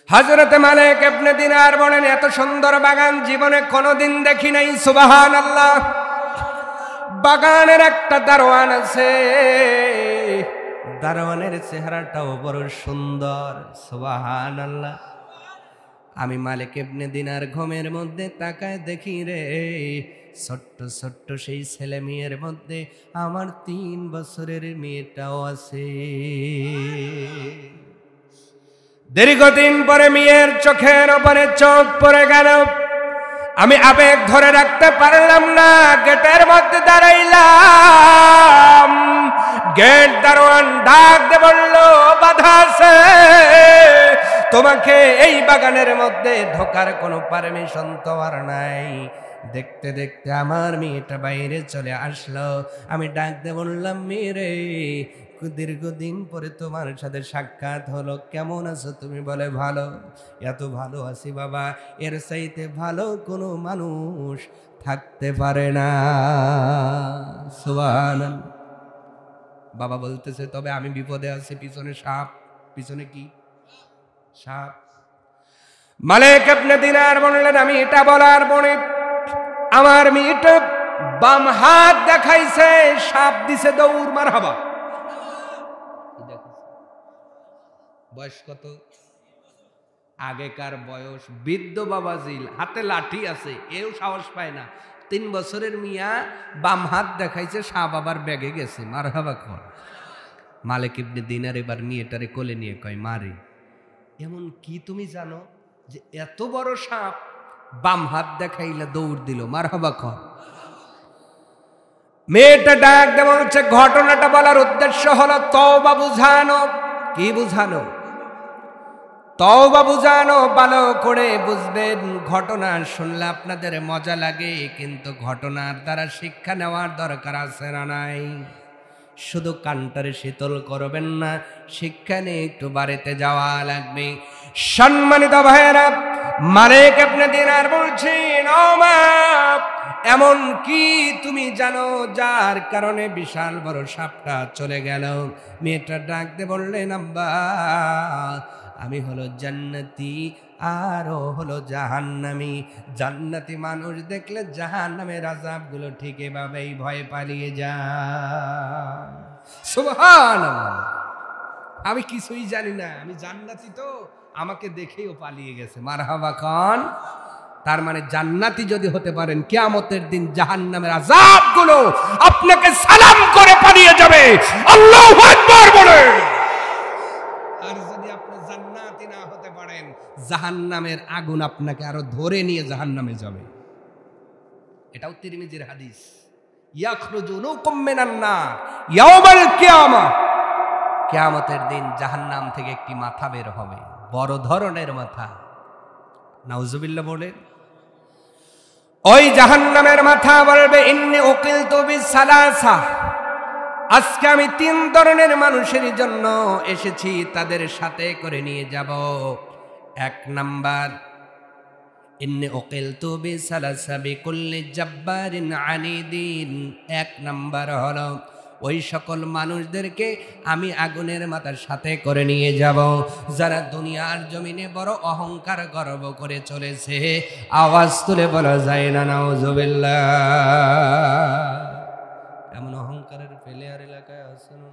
হযরতে মালিক ইবনে দিনার বলেন, এত সুন্দর বাগান জীবনে কোনোদিন দেখি নাই। সুবহানাল্লাহ। বাগানের একটা দারোয়ান আছে, দারোয়ানের চেহারাটাও বড় সুন্দর। সুবহানাল্লাহ। আমি মালিক ইবনে দিনার ঘুমের মধ্যে তাকায় দেখি রে, ছোট্ট ছোট্ট সেই ছেলে মেয়ের মধ্যে আমার 3 বছরের মেয়েটাও আছে। দীর্ঘদিন পরে মেয়ের চোখের ওপরে চোখ পড়ে গেল। আমি আবেগ ধরে রাখতে পারলাম না, গেটের মধ্যে দাঁড়াইলাম। গেট দারোয়ান ডাক দিয়ে বলল, বাধা আছে, তোমাকে এই বাগানের মধ্যে ঢোকার কোনো পারমিশন তো আর নাই। দেখতে দেখতে আমার মেয়েটা বাইরে চলে আসলো। আমি ডাক দিয়ে বললাম, মেয়ে, দীর্ঘদিন পরে তোমার সাথে সাক্ষাৎ হলো, কেমন আছো তুমি? বলে, ভালো। এত ভালো আছি বাবা, এর চাইতে ভালো কোনো মানুষ থাকতে পারে না। সুবহানাল্লাহ। বাবা বলতেছে, তবে আমি বিপদে আছি, পিছনে সাপ। পিছনে কি? সাপ। মালিক ইবনে দিনার বললেন, আমি এটা বলার পরে আমার মেয়েটা বাম হাত দেখাইছে, সাপ দিছে দৌড়। মারহাবা। বয়স কত? আগেকার বয়স। বৃদ্ধ বাবাজিল, হাতে লাঠি আছে, এও সাহস পায় না। 3 বছরের মিয়া বাম হাত দেখাইছে, সাপ আবার ব্যাগে গেছে। মারহাবা কর। মালিক ইবনে দিনার এবার মেয়েটারে কোলে নিয়ে কয়, মারে, এমন কি তুমি জানো যে এত বড় সাপ বাম হাত দেখাইলে দৌড় দিল? মারহাবা কর। মেয়েটা ডাক দেওয়া হচ্ছে, ঘটনাটা বলার উদ্দেশ্য হলো তওবা বুঝানো। কি বুঝানো? তওবা বুঝানো। ভালো করে বুঝবেন, ঘটনা শুনলে আপনাদের মজা লাগে, কিন্তু ঘটনার দ্বারা শিক্ষা নেওয়ার দরকার আছে না নাই? শুধু কানটারে শীতল করবেন না, শিক্ষা নিয়ে একটু বাড়িতে যাওয়া লাগবে। সম্মানিত ভাইয়েরা, মালিক ইবনে দিনার বলছেন, ও মা, এমন কি তুমি জানো যার কারণে বিশাল বড় সাপটা চলে গেল? মেয়েটা ডাক দিয়ে বললেন, আব্বা, আমি হলো জান্নাতি আর ও হলো জাহান্নামী। জান্নাতি মানুষ দেখলে জাহান্নামের আযাবগুলো ঠিক এভাবেই ভয় পালিয়ে যায়। সুবহানাল্লাহ। আমি কিছুই জানি না, আমি জান্নাতি, তো আমাকে দেখেও পালিয়ে গেছে। মারহাবা খান। তার মানে জান্নাতি যদি হতে পারেন, কিয়ামতের দিন জাহান্নামের আযাবগুলো আপনাকে সালাম করে পালিয়ে যাবে। আল্লাহু আকবার বলেন। আর যদি আপনি জান্নাতি না হতে পারেন, জাহান্নামের আগুন আপনাকে আরো ধরে নিয়ে জাহান্নামে যাবে। এটাও তিরমিজির হাদিস। ইয়াখরুজুনুকুম মিনান নার ইয়াউমাল কিয়ামা। কিয়ামতের দিন জাহান্নাম থেকে একটি মাথা বের হবে, বড় ধরনের মাথা। নাউজুবিল্লাহ বলেন। ওই জাহান্নামের মাথা বলবে, ইন্নী উকিলতু বিসালাসা, আজকে আমি 3 ধরনের মানুষের জন্য এসেছি, তাদের সাথে করে নিয়ে যাব। 1 নাম্বার, ইন্নী উকিলতু বিসালাসা বিকুল্লি জাব্বারিন আনিদিন। 1 নাম্বার হলো ওই সকল মানুষদেরকে আমি আগুনের মাথার সাথে করে নিয়ে যাব, যারা দুনিয়ার জমিনে বড় অহংকার গর্ব করে চলেছে। আওয়াজ তুলে বলা যায় না নাউজুবিল্লাহ। এমন অহংকারের প্লেয়ার এলাকায় আছে না?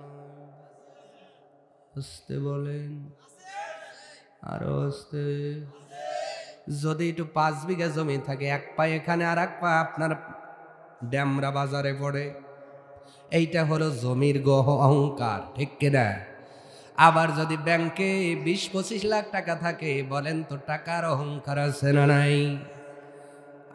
আস্তে বলেন, আরো আস্তে। যদি একটু 5 বিঘা জমি থাকে, 1 পা এখানে আর 1 পা আপনার ড্যামরা বাজারে পড়ে, এইটা হলো জমির অহংকার, ঠিক কিনা? আবার যদি ব্যাংকে 20-25 লাখ টাকা থাকে, বলেন তো টাকার অহংকার আছে না নাই?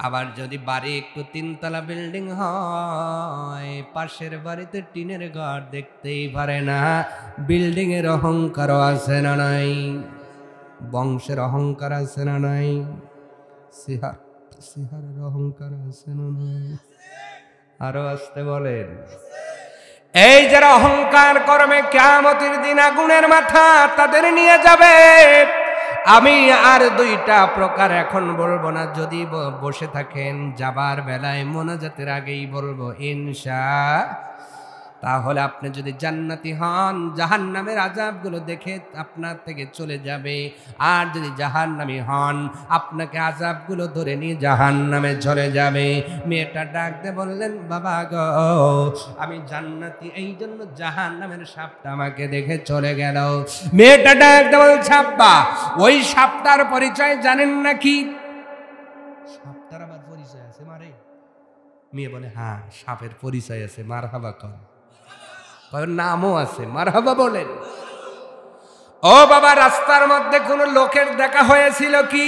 আবার যদি বাড়ি একটু 3তলা বিল্ডিং হয়, পাশের বাড়িতে টিনের ঘর দেখতেই পারে না, বিল্ডিং এর অহংকারও আছে না নাই? বংশের অহংকার আছে না নাই? সিহারের অহংকার আছে না নাই? আরো আসতে বলেন। এই যারা অহংকার করবে, কিয়ামতের দিন আগুনের মাথা তাদের নিয়ে যাবে। আমি আর 2টা প্রকার এখন বলবো না, যদি বসে থাকেন যাবার বেলায় মোনাজাতের আগেই বলবো ইনশাআল্লাহ। তাহলে আপনি যদি জান্নাতি হন, জাহান্নামের আযাবগুলো দেখে আপনার থেকে চলে যাবে। আর যদি জাহান্নামী হন, আপনাকে আযাবগুলো ধরে নিয়ে জাহান্নামে চলে যাবে। মেয়েটা ডাক দিয়ে বললেন, বাবা গো, আমি জান্নাতি, এই জন্য জাহান্নামের সাপটা আমাকে দেখে চলে গেল। মেয়েটা ডাক দিয়ে বলছে, আব্বা, ওই সাপটার পরিচয় জানেন নাকি? সাপটার আবার পরিচয় আছে মারে? মেয়ে বলে, হ্যাঁ, সাপের পরিচয় আছে, মারহাবা কর। নামও আছে, মারহাবা বলেন। ও বাবা, রাস্তার মধ্যে কোন লোকের দেখা হয়েছিল কি?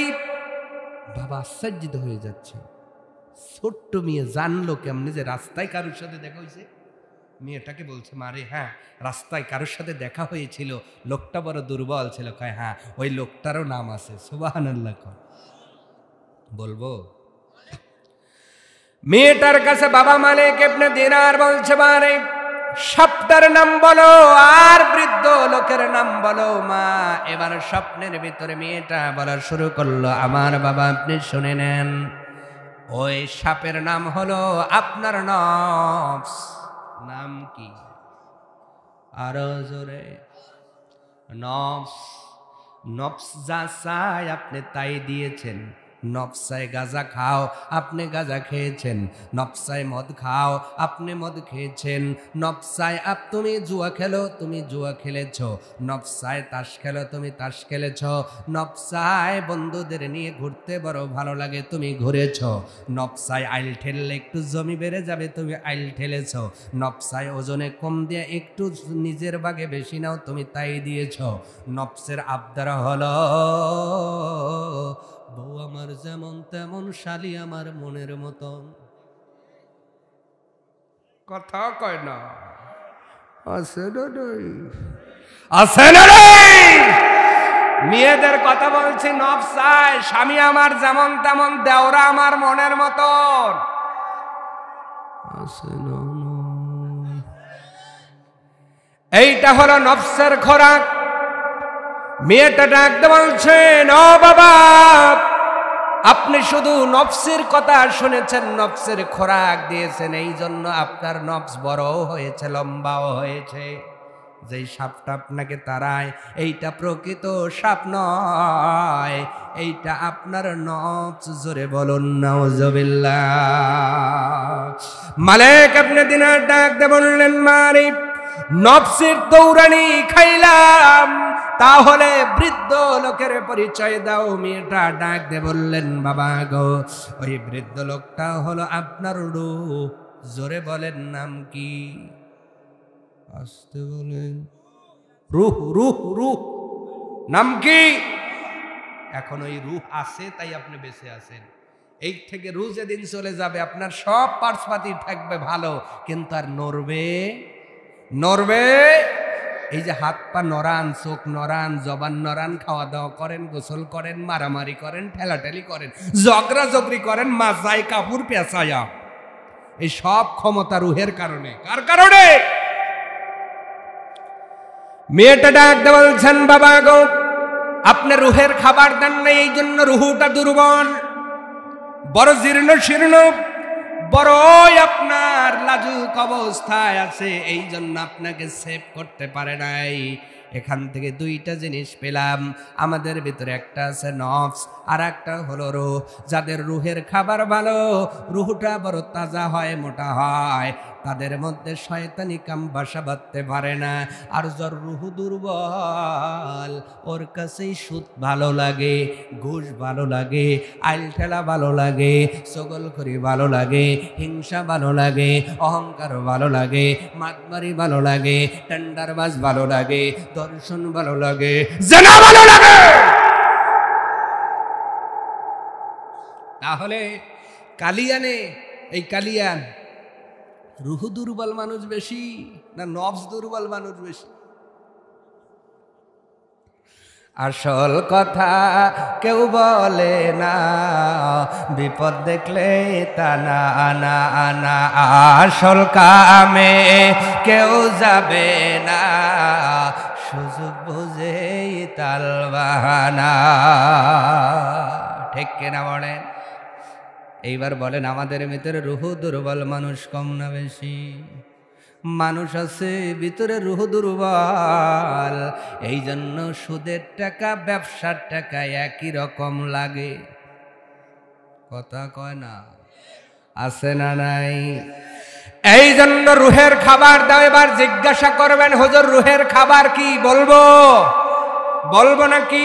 বাবা আশ্চর্যিত হয়ে যাচ্ছে, ছোট্ট মেয়ে জানলো কেমনে যে রাস্তায় কারোর সাথে দেখা হয়েছে? মেয়েটাকে বলছে, মারে, হ্যাঁ, রাস্তায় কারোর সাথে দেখা হয়েছিল, লোকটা বড় দুর্বল ছিল। কয়, হ্যাঁ, ওই লোকটারও নাম আছে। সুবহানাল্লাহ বলবো? মেয়েটার কাছে বাবা মালিক ইবনে দিনার বলছে, মারে, সাপটার নাম বলো আর বৃদ্ধ লোকের নাম বলো। মা এবার স্বপ্নের ভিতরে মেয়েটা বলা শুরু করলো, আমার বাবা, আপনি শুনে নেন, ওই সাপের নাম হলো আপনার নফস। নাম কি? আরো জোরে। নফস। নফস যা চায় আপনি তাই দিয়েছেন। নফসায় গাঁজা খাও, আপনি গাঁজা খেয়েছেন। নফসায় মদ খাও, আপনি মদ খেয়েছেন। নফসায় তুমি জুয়া খেলো, তুমি জুয়া খেলেছ। নফসায় তাস খেলো, তুমি তাস খেলেছ। নফসায় বন্ধুদের নিয়ে ঘুরতে বড় ভালো লাগে, তুমি ঘুরেছ। নফসায় আইল ঠেললে একটু জমি বেড়ে যাবে, তুমি আইল ঠেলেছ। নফসায় ওজনে কম দিয়ে একটু নিজের ভাগে বেশি নাও, তুমি তাই দিয়েছ। নফসের আবদার হলো, বউ আমার যেমন তেমন, শালি আমার মনের মতন। কথা কয় না, আছে না রে? মেয়েদের কথা বলছি, নফসায় স্বামী আমার যেমন তেমন, দেওরা আমার মনের মতন। আছে না? এইটা হলো নফসের খোরাক। মেয়েটা ডাকতে বলছেন, ও বাবা, আপনি শুধু নফসের কথা শুনেছেন, নফসের খোরাক দিয়েছেন, এই জন্য আপনার নফস বড়ও হয়েছে, লম্বাও হয়েছে। যেই সাপটা আপনাকে তাড়ায়, এইটা প্রকৃত সাপ নয়, এইটা আপনার নফস। জোরে বলুন নাউজুবিল্লাহ। মালিক ইবনে দিনার ডাকতে বললেন, মারি, নফসের দৌড়ানি খাইলাম, তাহলে বৃদ্ধ লোকের পরিচয় দাও। মেয়েটা ডাক দিয়ে বললেন, বাবা গো, ওই বৃদ্ধ লোকটা হলো আপনার রূহ। জোরে বলেন, নাম কি? আসতে বলেন। রূহ। রূহ রূহ নাম কি? এখন ওই রূহ আছে, তাই আপনি বেঁচে আছেন। এই থেকে রূহ যেদিন চলে যাবে, আপনার সব পার্সপাতি থাকবে ভালো, কিন্তু আর নড়বে। এই যে হাত পা নড়ান, চোখ নড়ান, জবান নড়ান, খাওয়া দাওয়া করেন, গোসল করেন, মারামারি করেন, ঠেলাঠেলি করেন, জগড়াজগড়ি করেন, মাজায় কাপড় পেঁচায়া, এই সব ক্ষমতা রুহের কারণে। কার কারণে? মেয়েটা ডাক দিয়ে বলছেন, বাবা গো, আপনি রুহের খাবার দেন না, এই জন্য রুহটা দুর্বল, বড় জীর্ণ শীর্ণ, বড়ই আপনার লাজুক অবস্থায় আছে, এই জন্য আপনাকে সেভ করতে পারে নাই। এখান থেকে 2টা জিনিস পেলাম, আমাদের ভিতরে একটা আছে নফস, আর একটা হলো রূহ। যাদের রুহের খাবার ভালো, রুহটা বড় তাজা হয়, মোটা হয়। তাদের মধ্যে শয়তানি কাম বাসা বাঁধতে পারে না। আর যার রুহ দুর্বল, ওর কাছেই সুদ ভালো লাগে, ঘুষ ভালো লাগে, আইল ঠেলা ভালো লাগে, চগলখড়ি ভালো লাগে, হিংসা ভালো লাগে, অহংকার ভালো লাগে, মাতবাড়ি ভালো লাগে, টেন্ডারবাজ ভালো লাগে, দর্শন ভালো লাগে, জেনা ভালো লাগে। তাহলে কালিয়ানে, এই কালিয়ান রুহ দুর্বল মানুষ বেশি না নফস দুর্বল মানুষ বেশি? আসল কথা কেউ বলে না, বিপদ দেখলে টানা আনা আনা। আসল কামে কেউ যাবে না, সুযোগ বুঝেই তাল বাহানা। ঠিক কিনা বলেন? এইবার বলেন, আমাদের ভিতরে রুহ দুর্বল মানুষ কম না বেশি? মানুষ আছে ভিতরে রুহ দুর্বল, এই জন্য সুদের টাকা ব্যবসার টাকা একই রকম লাগে। কথা কয় না? আছে না নাই? এই জন্য রুহের খাবার দাও। এবার জিজ্ঞাসা করবেন, হুজুর রুহের খাবার কি? বলবো নাকি?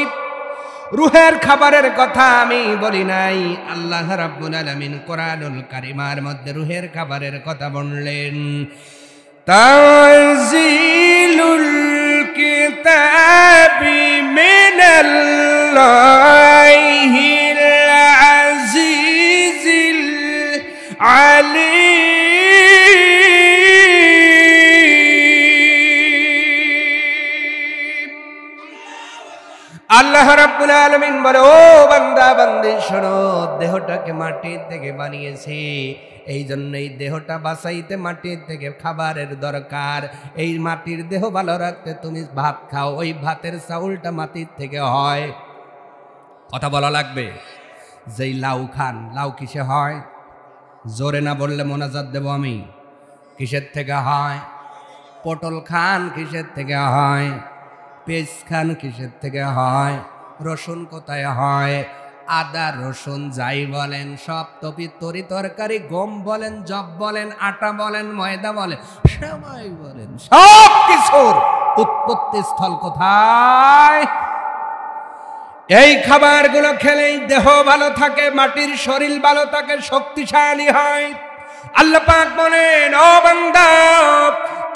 রুহের খাবারের কথা আমি বলি নাই, আল্লাহ রাব্বুল আলামিন কোরআনুল কারীমের মধ্যে রুহের খাবারের কথা বললেন। তানজিলুল কিতাবি মিনাল্লাহিল আজিজিল আলিম। আল্লাহ রাব্বুল আলামিন বলে, ও বান্দা বান্দি শোনো, দেহটাকে মাটির থেকে বানিয়েছি, এই জন্য এই দেহটা বাঁচাইতে মাটির থেকে খাবারের দরকার। এই মাটির দেহ ভালো রাখতে তুমি ভাত খাও, ওই ভাতের চাউলটা মাটির থেকে হয়। কথা বলা লাগবে। যেই লাউ খান, লাউ কিসে হয়? জোরে না বললে মোনাজাত দেব আমি। কিসের থেকে হয়? পটল খান কিসের থেকে হয়? পেঁয়াজ খান কিসের থেকে হয়? রসুন কোথায় হয়? আদা রসুন যাই বলেন সব, তরি তরকারি, গম বলেন, জব বলেন, আটা বলেন, ময়দা বলেন, সেমাই বলেন, সব কিছুর উৎপত্তি স্থল কোথায়? এই খাবারগুলো খেলেই দেহ ভালো থাকে, মাটির শরীর ভালো থাকে, শক্তিশালী হয়। আল্লাহ পাক বলেন, ও বান্দা,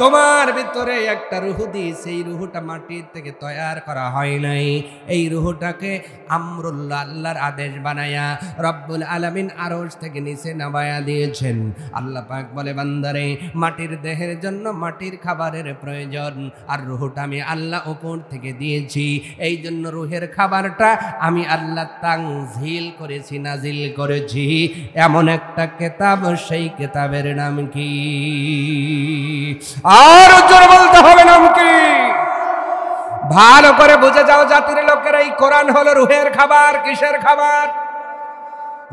তোমার ভিতরে একটা রুহ দিয়েছে, এই রুহটা মাটির থেকে তৈরি করা হয় নাই। এই রুহটাকে আমরুল্লাহ, আল্লাহর আদেশ বানায়া রব্বুল আলামিন আরশ থেকে নিচে নামায়া দিয়েছেন। আল্লাহ পাক বলে, বান্দারে, মাটির দেহের জন্য মাটির খাবারের প্রয়োজন, আর রুহটা আমি আল্লাহ উপর থেকে দিয়েছি। এই জন্য রুহের খাবারটা আমি আল্লাহ তানজিল করেছি, নাজিল করেছি। এমন একটা কিতাব, সেই কিতাবের নাম কি? আর জোর বলতে হবে নাম কি? ভালো করে বুঝে যাও জাতির লোকেরা, এই কোরআন হলো রুহের খাবার। কিসের খাবার?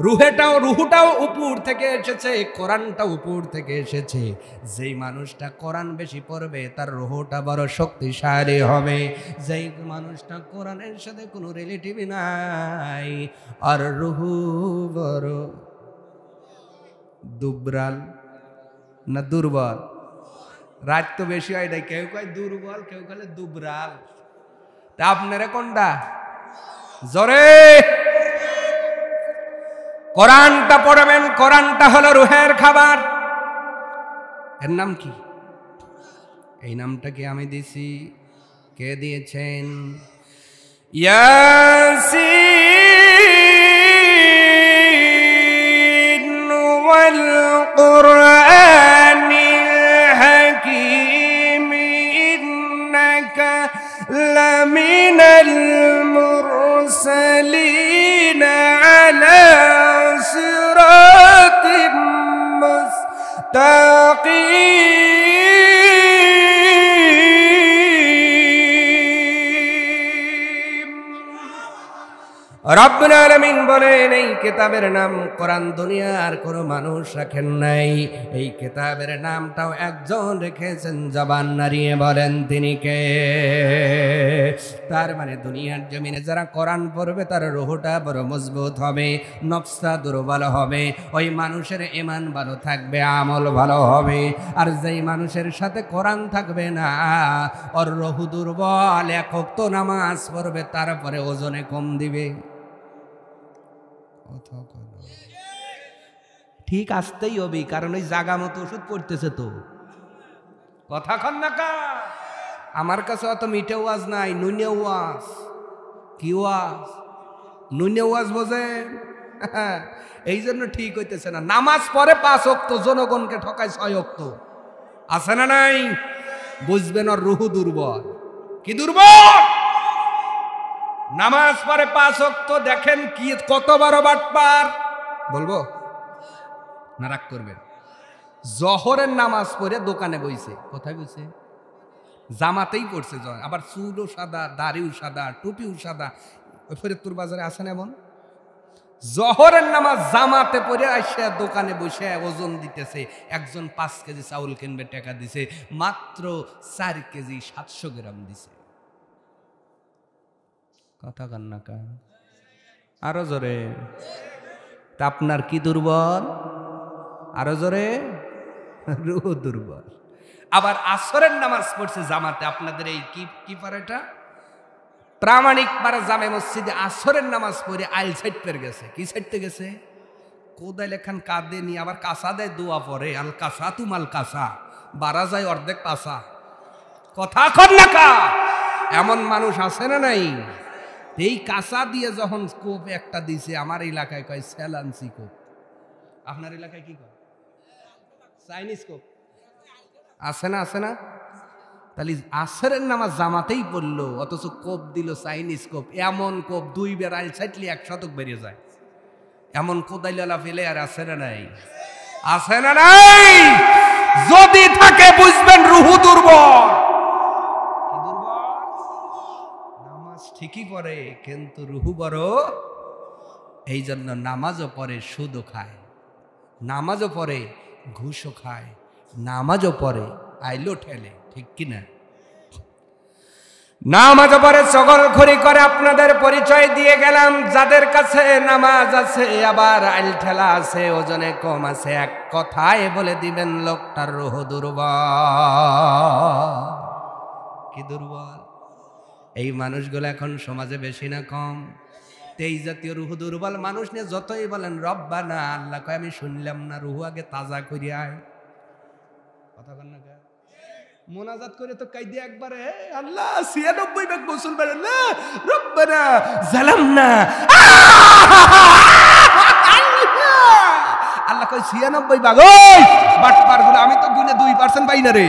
রুহটাও উপর থেকে এসেছে, কোরআনটাও উপর থেকে এসেছে। যেই মানুষটা কোরআন বেশি পড়বে তার রুহটা বড় শক্তিশালী হবে। যেই মানুষটা কোরআনের সাথে কোনো রিলেটিভ নাই, আর রুহু বড় দুর্বল না দুর্বল? রাত তো বেশি হয় না, কেউ কয় দুর্বল, কেউ কয় দুবরাল। তা আপনারা কোনটা? জোরে কোরআনটা পড়বেন। কোরআনটা হলো রুহের খাবার। এর নাম কি? এই নামটা কি আমি দিছি? কে দিয়েছেন? ইয়াসিন ওয়াল কুরআনিল হাকীম ইন্নাকা লামিনাল মুরসালিন আলা সিরাতিম মুস্তাকিম। রব্বুল আলামিন বলেন এই কিতাবের নাম কোরআন দুনিয়ার কোনো মানুষ রাখেন নাই, এই কিতাবের নামটাও একজন রেখেছেন, জবান নাড়িয়ে বলেন তিনি কে? তার মানে দুনিয়ার জমিনে যারা কোরআন পড়বে তার রূহটা বড় মজবুত হবে, নফসটা দুর্বল হবে, ওই মানুষের ঈমান ভালো থাকবে, আমল ভালো হবে। আর যেই মানুষের সাথে কোরআন থাকবে না, ওর রূহ দুর্বল, এক ওয়াক্ত নামাজ পড়বে তারপরে ওজনে কম দিবে। ঠিক আসতেই হবে, কারণ ওই জাগা মতো ওষুধ পড়তেছে তো। কথা কন না কা? আমার কাছে অত মিঠে ওয়াজ নাই, নুনে ওয়াজ। কি ওয়াজ? নুনে ওয়াজ বোঝেন? এই জন্য ঠিক হইতেছে না। নামাজ পড়ে 5 ওয়াক্ত, জনগণকে ঠকায় 6 ওয়াক্ত। আছে না নাই? বুঝবেন ওর রূহ দুর্বল। কি দুর্বল? নামাজ পড়ে 5 ওয়াক্ত, দেখেন কি কত বড় বাটপার। বলবো না রাগ করবেন? জহরের নামাজ পড়ে দোকানে বইছে। কোথায় বইছে? জামাতেই পড়ছে। আবার চুলও সাদা, দাড়িও সাদা, টুপিও সাদা। ওই ফরিদপুর বাজারে আসেন এমন। জহরের নামাজ জামাতে পড়ে আসে দোকানে বসে ওজন দিতেছে। একজন 5 কেজি চাউল কিনবে, টাকা দিছে মাত্র 4 কেজি 700 গ্রাম দিছে। কথা কান্না কা? আরো জোরে। তা আপনার কি দুর্বল? আরো জোরে। রূহ দুর্বল। আবার আসরের নামাজ পড়ছে জামাতে। আপনাদের এই কি পারে এটা? প্রামাণিক পারে জামে মসজিদে আসরের নামাজ পড়ে আইল সাইডতে গেছে। কি সাইডতে গেছে? কোদাই লেখান কাঁদে নিয়ে আবার কাঁসা দেয়, দোয়া পড়ে আল কাঁসা তুমাল কাঁসা, বাড়া যায় অর্ধেক কাঁসা। কথা কর না কা? এমন মানুষ আছে না নাই? এই কাঁসা দিয়ে যখন কোপ একটা দিছে, আমার এলাকায় কয় স্যালান্সি কোপ। আপনার এলাকায় কি কয়? চাইনিজ কোপ। আছে না? আছে না? তাহলে আসরের নামাজ জামাতেই পড়লো, অথচ কোপ দিল চাইনিজ কোপ। এমন কোপ 2 বের আইল ছাইটলি 1 শতক বেরিয়ে যায়। এমন কোদাইলা ফেলে আর আছে না নাই? আছে না নাই? যদি থাকে বুঝবেন রূহ দুর্বল। কি দুর্বল? নামাজ ঠিকই পড়ে কিন্তু রূহ বড়। এই জন্য নামাজও পড়ে সুদও খায়, নামাজও পড়ে ঘুষও খায়, নামাজও পড়ে আইলো ঠেলে। ঠিক কিনা? নামাজও পড়ে চগলখড়ি করে। আপনাদের পরিচয় দিয়ে গেলাম, যাদের কাছে নামাজ আছে আবার আইল ঠেলা আছে, ওজনে কম আছে, এক কথায় বলে দিবেন লোকটার রূহ দুর্বল। কি দুর্বল? এই মানুষগুলো এখন সমাজে বেশি না কম? এই জাতীয় রূহ দুর্বল মানুষ নিয়ে যতই বলেন রব্বানা, আল্লাহ কয় আমি শুনলাম না, রূহ আগে তাজা করি আয়। কথা বল না? মোনাজাত করে তো কাইদে একবারে আল্লাহ 96 ভাগ গোসল করেন না, রব্বানা জালামনা। আল্লাহ কয় 96 ভাগ। ওই বাটপার গুলো আমি তো গুনে 2% পাই না রে।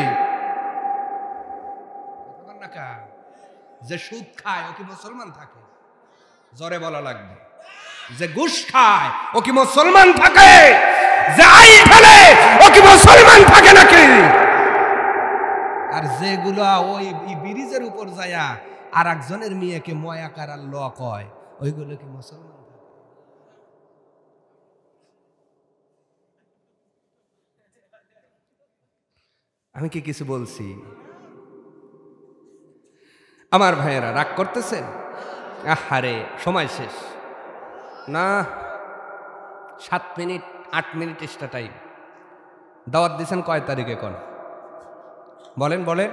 যে সুদ খায় ও কি মুসলমান থাকে? জোরে বলা লাগবে। যে ঘুষ খায় ও কি মুসলমান থাকে? যে আইন ফেলে ও কি মুসলমান থাকে নাকি? আর যেগুলো ওই ব্রিজের উপর যায়া আর একজনের মেয়েকে ময়াকার আর ল কয়, ওইগুলো কি মুসলমান থাকে? আমি কি কিছু বলছি? আমার ভাইয়েরা রাগ করতেছেন? আহারে সময় শেষ না, 7 মিনিট 8 মিনিট এক্সট্রা টাইম। দাওয়াত দিয়েছেন কয় তারিখে? কোন বলেন বলেন,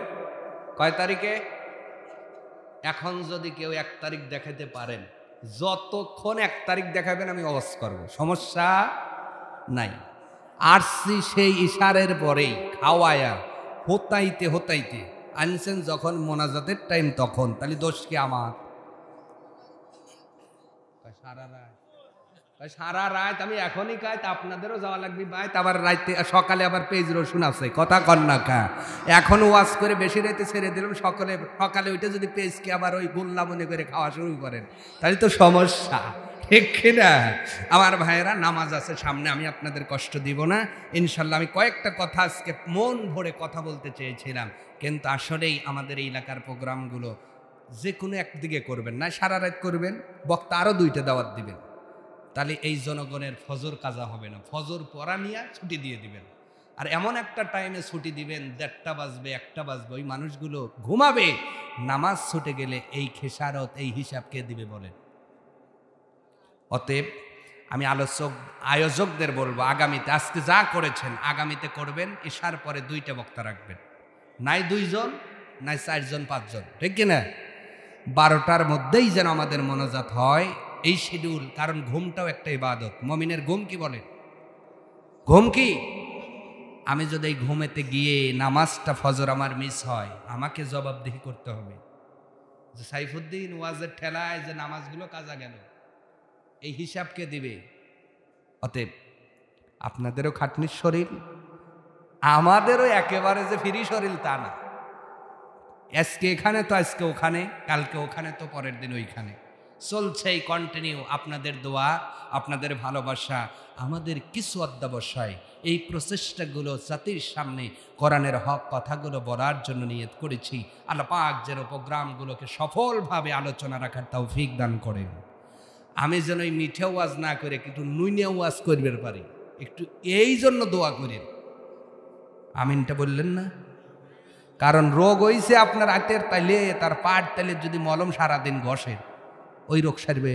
কয় তারিখে? এখন যদি কেউ 1 তারিখ দেখাতে পারেন, যতক্ষণ 1 তারিখ দেখাবেন আমি ওয়াজ করব, সমস্যা নাই। আসছি সেই ইশারের পরেই খাওয়ায়া হতাইতে হতাইতে আনছেন যখন মোনাজাতের টাইম তখন, তাহলে দোষ কি আমার? সারা রাত আমি এখনই খাই, আপনাদেরও যাওয়া লাগবে বাইত, আবার রাইতে সকালে আবার পেজ রসুন আছে। কথা কন্যা খা এখন ওয়াজ করে বেশি রাইতে ছেড়ে দিলাম, সকালে ওইটা যদি পেজকে আবার ওই গোল্লা মনে করে খাওয়া শুরু করেন তাহলে তো সমস্যা। ঠিক কিনা? আমার ভাইয়েরা নামাজ আছে সামনে, আমি আপনাদের কষ্ট দিব না ইনশাল্লাহ। আমি কয়েকটা কথা আজকে মন ভরে কথা বলতে চেয়েছিলাম, কিন্তু আসলেই আমাদের এই এলাকার প্রোগ্রামগুলো যে কোনো একদিকে করবেন না, সারা রাত করবেন, বক্তা আরও 2টা দাওয়াত দিবেন, তাহলে এই জনগণের ফজর কাজা হবে না। ফজর পড়া নিয়ে ছুটি দিয়ে দিবেন, আর এমন একটা টাইমে ছুটি দিবেন 1:30 বাজবে 1টা বাজবে, ওই মানুষগুলো ঘুমাবে। নামাজ ছুটে গেলে এই খেসারত, এই হিসাব কে দিবে বলেন? অতএব আমি আয়োজকদের বলবো, আগামীতে আজকে যা করেছেন আগামীতে করবেন। ঈশার পরে 2টা বক্তা রাখবেন, নাই 2 জন, নাই 4 জন 5 জন, ঠিক কিনা? 12টার মধ্যেই যেন আমাদের মোনাজাত হয়, এই শিডিউল। কারণ ঘুমটাও একটা ইবাদত। মুমিনের ঘুম কি বলে? ঘুম কি? আমি যদি এই ঘুমেতে গিয়ে নামাজটা ফজর আমার মিস হয়, আমাকে জবাবদিহি করতে হবে যে সাইফুদ্দিন ওয়াজের ঠেলায় যে নামাজগুলো কাজা গেল, এই হিসাব কে দিবে? অতএব আপনাদেরও খাটনির শরীর, আমাদেরও একেবারে যে ফ্রি শরীর তা না। আজকে এখানে তো আজকে ওখানে, কালকে ওখানে তো পরের দিন ওইখানে, চলছে এই কন্টিনিউ। আপনাদের দোয়া, আপনাদের ভালোবাসা, আমাদের কিছু অধ্যবসায়, এই প্রচেষ্টাগুলো জাতির সামনে কোরআনের হক কথাগুলো বলার জন্য নিয়ত করেছি। আল্লাহ পাক যেন প্রোগ্রামগুলোকে সফলভাবে আলোচনা রাখার তৌফিক দান করেন। আমি যেন এই মিঠে ওয়াজ না করে একটু নুইনে ওয়াজ করবার পারি, একটু এই জন্য দোয়া করেন। আমিনটা বললেন না? কারণ রোগ হইছে আপনার হাতের তাইলে, তার পাট তাইলে যদি মলম সারাদিন ঘষে, ওই রোগ সারবে?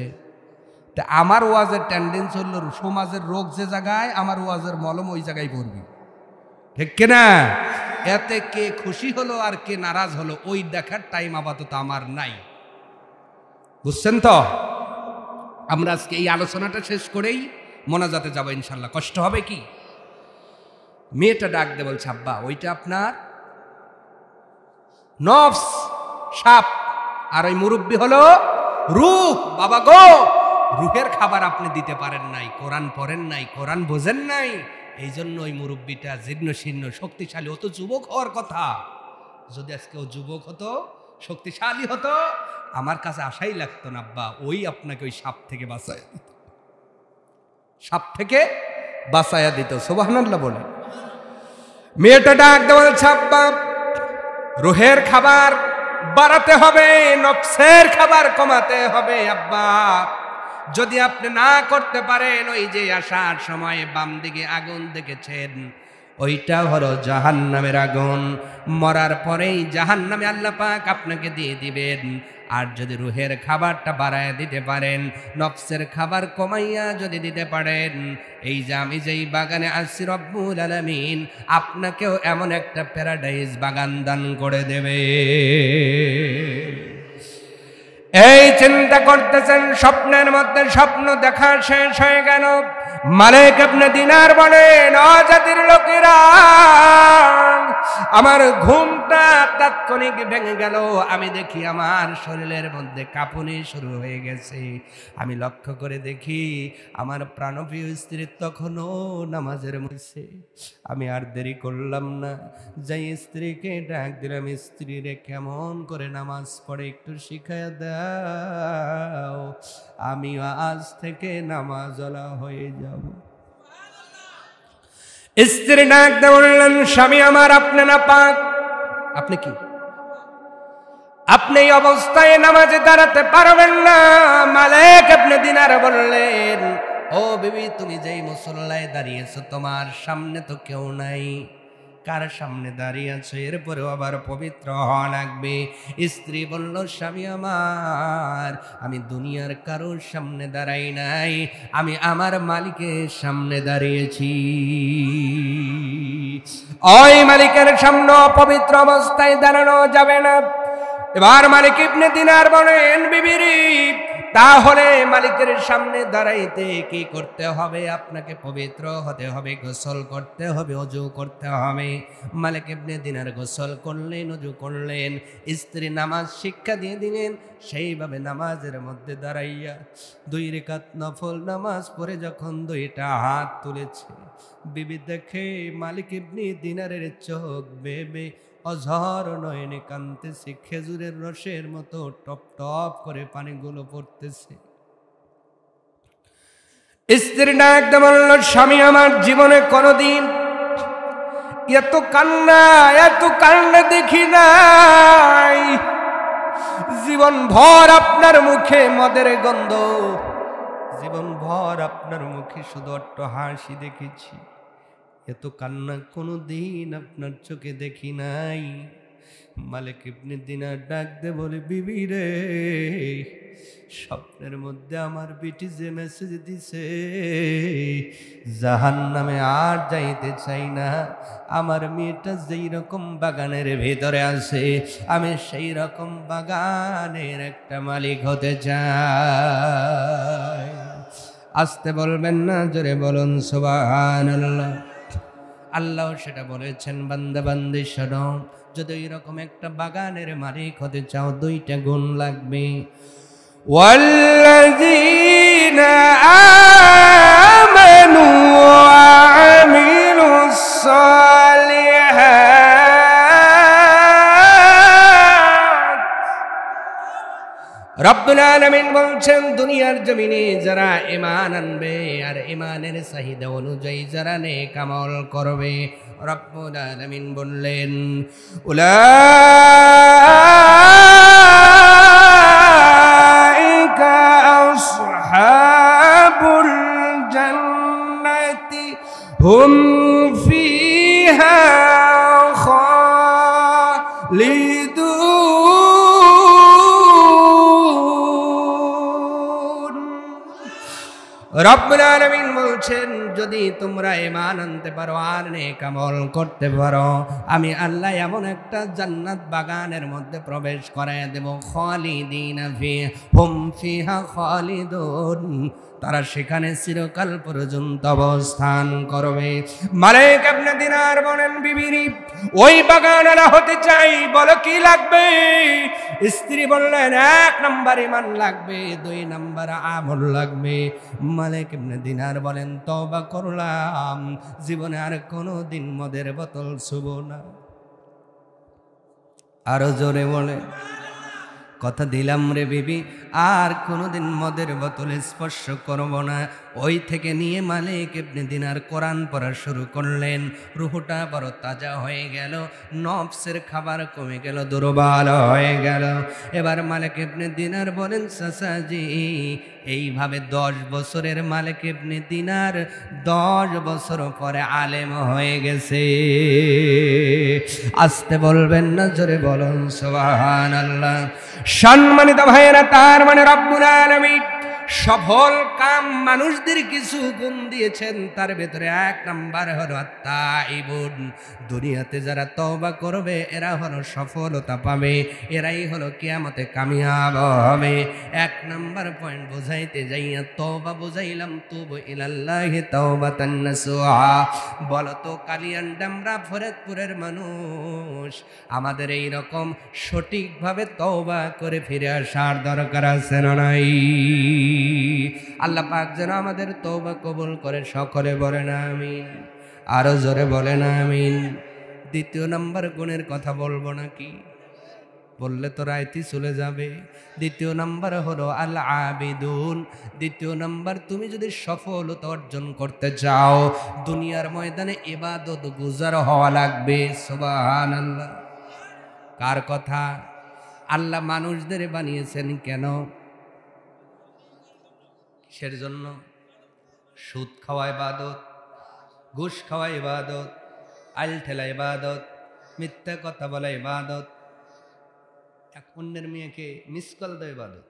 তা আমার ওয়াজের টেন্ডেন্সি হল সমাজের রোগ যে জায়গায়, আমার ওয়াজের মলম ওই জায়গায় পড়বি, ঠিক কিনা? এতে কে খুশি হলো আর কে নারাজ হলো ওই দেখার টাইম আপাতত আমার নাই, বুঝছেন তো? আমরা আজকে এই আলোচনাটা শেষ করেই মোনাজাতে যাবো ইনশাল্লাহ। কষ্ট হবে কি? মেয়েটা ডাক দিয়ে বলছে, আব্বা ওইটা আপনার নফস, সাপ, আর ওই মুরব্বি হলো রূহ। বাবা গো, রুহের খাবার আপনি দিতে পারেন নাই, কোরআন পড়েন নাই, কোরআন বোঝেন নাই, এই জন্য ওই মুরব্বিটা জীর্ণ শীর্ণ, শক্তিশালী। ও তো যুবক হওয়ার কথা। যদি আজকে ও যুবক হতো, শক্তিশালী হতো, আমার কাছে আশাই লাগতো না আব্বা। ওই আপনাকে ওই সাপ থেকে বাঁচায় দিত, সাপ থেকে বাঁচায়া দিত। সুবহানাল্লাহ বলে। মেয়েটা ডাক দেওয়া, আব্বা রুহের খাবার বাড়াতে হবে, নফসের খাবার কমাতে হবে। আব্বা যদি আপনি না করতে পারেন, ওই যে আসার সময় বাম দিকে আগুন দেখেছেন, ওইটা হলো জাহান্নামের আগুন। মরার পরেই জাহান্নামে আল্লাহ পাক আপনাকে দিয়ে দিবেন। আর যদি রুহের খাবারটা বাড়ায় দিতে পারেন, নফসের খাবার কমাইয়া যদি দিতে পারেন, এই যে আমি যেই বাগানে আসছি, রব্বুল আলামিন আপনাকেও এমন একটা প্যারাডাইস বাগান দান করে দেবে। এই চিন্তা করতেছেন, স্বপ্নের মধ্যে স্বপ্ন দেখা শেষ হয়ে গেল। মালিক ইবনে দিনার বলেন, ও জাতির লোকেরা, আমার ঘুমটা তাৎক্ষণিক ভেঙে গেল। আমি দেখি আমার শরীরের মধ্যে কাঁপুনি শুরু হয়ে গেছে। আমি লক্ষ্য করে দেখি আমার প্রাণপ্রিয় স্ত্রী তখনও নামাজের মধ্যে। আমি আর দেরি করলাম না, যাই স্ত্রীকে ডাক দিলাম, স্ত্রীরে কেমন করে নামাজ পড়ে একটু শিখায়া দাও, আমি আজ থেকে নামাজওয়ালা হয়ে যাব। স্ত্রী ডাক দিয়ে বললেন, স্বামী আমার, আপনি না পাক, আপনি কি, আপনি এই অবস্থায় নামাজে দাঁড়াতে পারবেন না। মালিক ইবনে দিনার বললেন, ও বিবি, তুমি যেই মুসল্লায় দাঁড়িয়েছো, তোমার সামনে তো কেউ নাই, কার সামনে দাঁড়িয়ে আছো? এরপরেও আবার পবিত্র হওয়া লাগবে। স্ত্রী বলল, স্বামী আমার, আমি দুনিয়ার কারোর সামনে দাঁড়াই নাই, আমি আমার মালিকের সামনে দাঁড়িয়েছি। ওই মালিকের সামনে পবিত্র অবস্থায় দাঁড়ানো যাবে না। এবার মালিক ইবনে দিনার বলেন, বিবিরি, তাহলে মালিকের সামনে দাঁড়াইতে কি করতে হবে? আপনাকে পবিত্র হতে হবে, গোসল করতে হবে, ওযু করতে হবে। মালিক ইবনে দিনার গোসল করলেন, ওযু করলেন, স্ত্রী নামাজ শিক্ষা দিয়ে দিলেন। সেইভাবে নামাজের মধ্যে দাঁড়াইয়া 2 রাকাত নফল নামাজ পড়ে যখন 2টা হাত তুলেছে, বিবি দেখে মালিক ইবনে দিনারের চোখ বেবে অঝর নয়নে কাঁদতেছে, খেজুরের রসের মতো টপ টপ করে পানিগুলো পড়তেছে। স্ত্রী ডাক দিয়ে বলল, স্বামী আমার, জীবনে কোনোদিন এত কান্না দেখি নাই। জীবন ভর আপনার মুখে মদের গন্ধ, জীবন ভর আপনার মুখে শুধু অট্ট হাসি দেখেছি, এত কান্না কোনো দিন আপনার চোখে দেখি নাই। মালিক ইবনে দিনার ডাক দে বলে, বিবি রে, স্বপ্নের মধ্যে আমার বেটি যে মেসেজ দিছে, জাহান্নামে আর যাইতে চাই না, আমার মেয়েটা যেই রকম বাগানের ভিতরে আছে আমি সেই রকম বাগানের একটা মালিক হতে চাই। আসতে বলবেন না, জোরে বলুন সুবহানাল্লাহ। আল্লাহ সেটা বলেছেন, বান্দা বান্দি শোনো, যদি এরকম একটা বাগানের মালিক হতে চাও দুইটা গুণ লাগবে। ওয়াল্লাযীনা আমানু ওয়া আমিলুস সালিহাত। রব্বুল আলামিন বলছেন, দুনিয়ার জমিনে যারা ঈমান আনবে আর ঈমানের চাহিদা অনুযায়ী যারা নেক আমল করবে, রব্বুল আলামিন বললেন, উলাইকা আসহাবুল জান্নাতি হুম ফিহা খালিদুন। রব্বুল আলামিন বলছেন, যদি তোমরা ঈমান আনতে পারো আর নেক আমল করতে পারো, আমি আল্লাহ এমন একটা জান্নাত বাগানের মধ্যে প্রবেশ করায় দেব, খালিদিনা ফিহা হুম ফিহা খালিদুন, তারা সেখানে চিরকাল পর্যন্ত অবস্থান করবে। মালিক ইবনে দিনার বলেন, বিবিরি ওই বাগানেরা হতে চাই, বলো কি লাগবে? স্ত্রী বললেন, 1 নাম্বার ঈমান লাগবে, 2 নাম্বার আমল লাগবে। মালিক ইবনে দিনার বলেন, তওবা করলাম, জীবনে আর কোনো দিন মদের বোতল ছুঁবো না। আরো জোরে বলে, কথা দিলাম রে বিবি, আর কোনোদিন মদের বোতল স্পর্শ করব না। ওই থেকে নিয়ে মালিক ইবনে দিনার কোরআন পড়া শুরু করলেন। রুহটা বড় তাজা হয়ে গেল, নফসের খাবার কমে গেল, দুর্বল হয়ে গেল। এবার মালিক ইবনে দিনার বলেন, চাচাজি, এইভাবে 10 বছরের মালিক ইবনে দিনার 10 বছর পরে আলেম হয়ে গেছে। আসতে বলবেন না, জোরে বলুন সুবহানাল্লাহ। সম্মানিত ভাইয়েরা, তার মানে রব্বুল আলামিন সফল কাম মানুষদের কিছু গুণ দিয়েছেন, তার ভেতরে 1 নাম্বার হলো আত-তাইবুন। দুনিয়াতে যারা তওবা করবে এরা হলো সফলতা পাবে, এরাই হলো কিয়ামতে কামিয়াব হবে। 1 নাম্বার পয়েন্ট বোঝাইতে যাইয়া তওবা বুঝাইলাম, তুবু ইলাল্লাহি তাওবাতান নাসুহা। বলো তো কালিয়ান ডামরা ফরিদপুরের মানুষ, আমাদের এই রকম সঠিকভাবে তওবা করে ফিরে আসার দরকার আছে না নাই? আল্লাহ পাক যেন আমাদের তওবা কবুল করে, সকলে বলেন আমিন। আরো জোরে বলেন আমিন। 2 নাম্বার গুণের কথা বলবো নাকি? বললে তো রাইতি চলে যাবে। 2 নাম্বার হলো আল আবিদুন। 2 নাম্বার, তুমি যদি সফলতা অর্জন করতে চাও দুনিয়ার ময়দানে ইবাদত গুজার হওয়া লাগবে। সুবহানাল্লাহ। কার কথা? আল্লাহ মানুষদের বানিয়েছেন কেন? কিসের জন্য? সুদ খাওয়া ইবাদত, ঘুষ খাওয়া ইবাদত, আইল ঠেলা ইবাদত, মিথ্যা কথা বলা ইবাদত, এক অন্যের মেয়েকে মিস কল দেওয়া ইবাদত।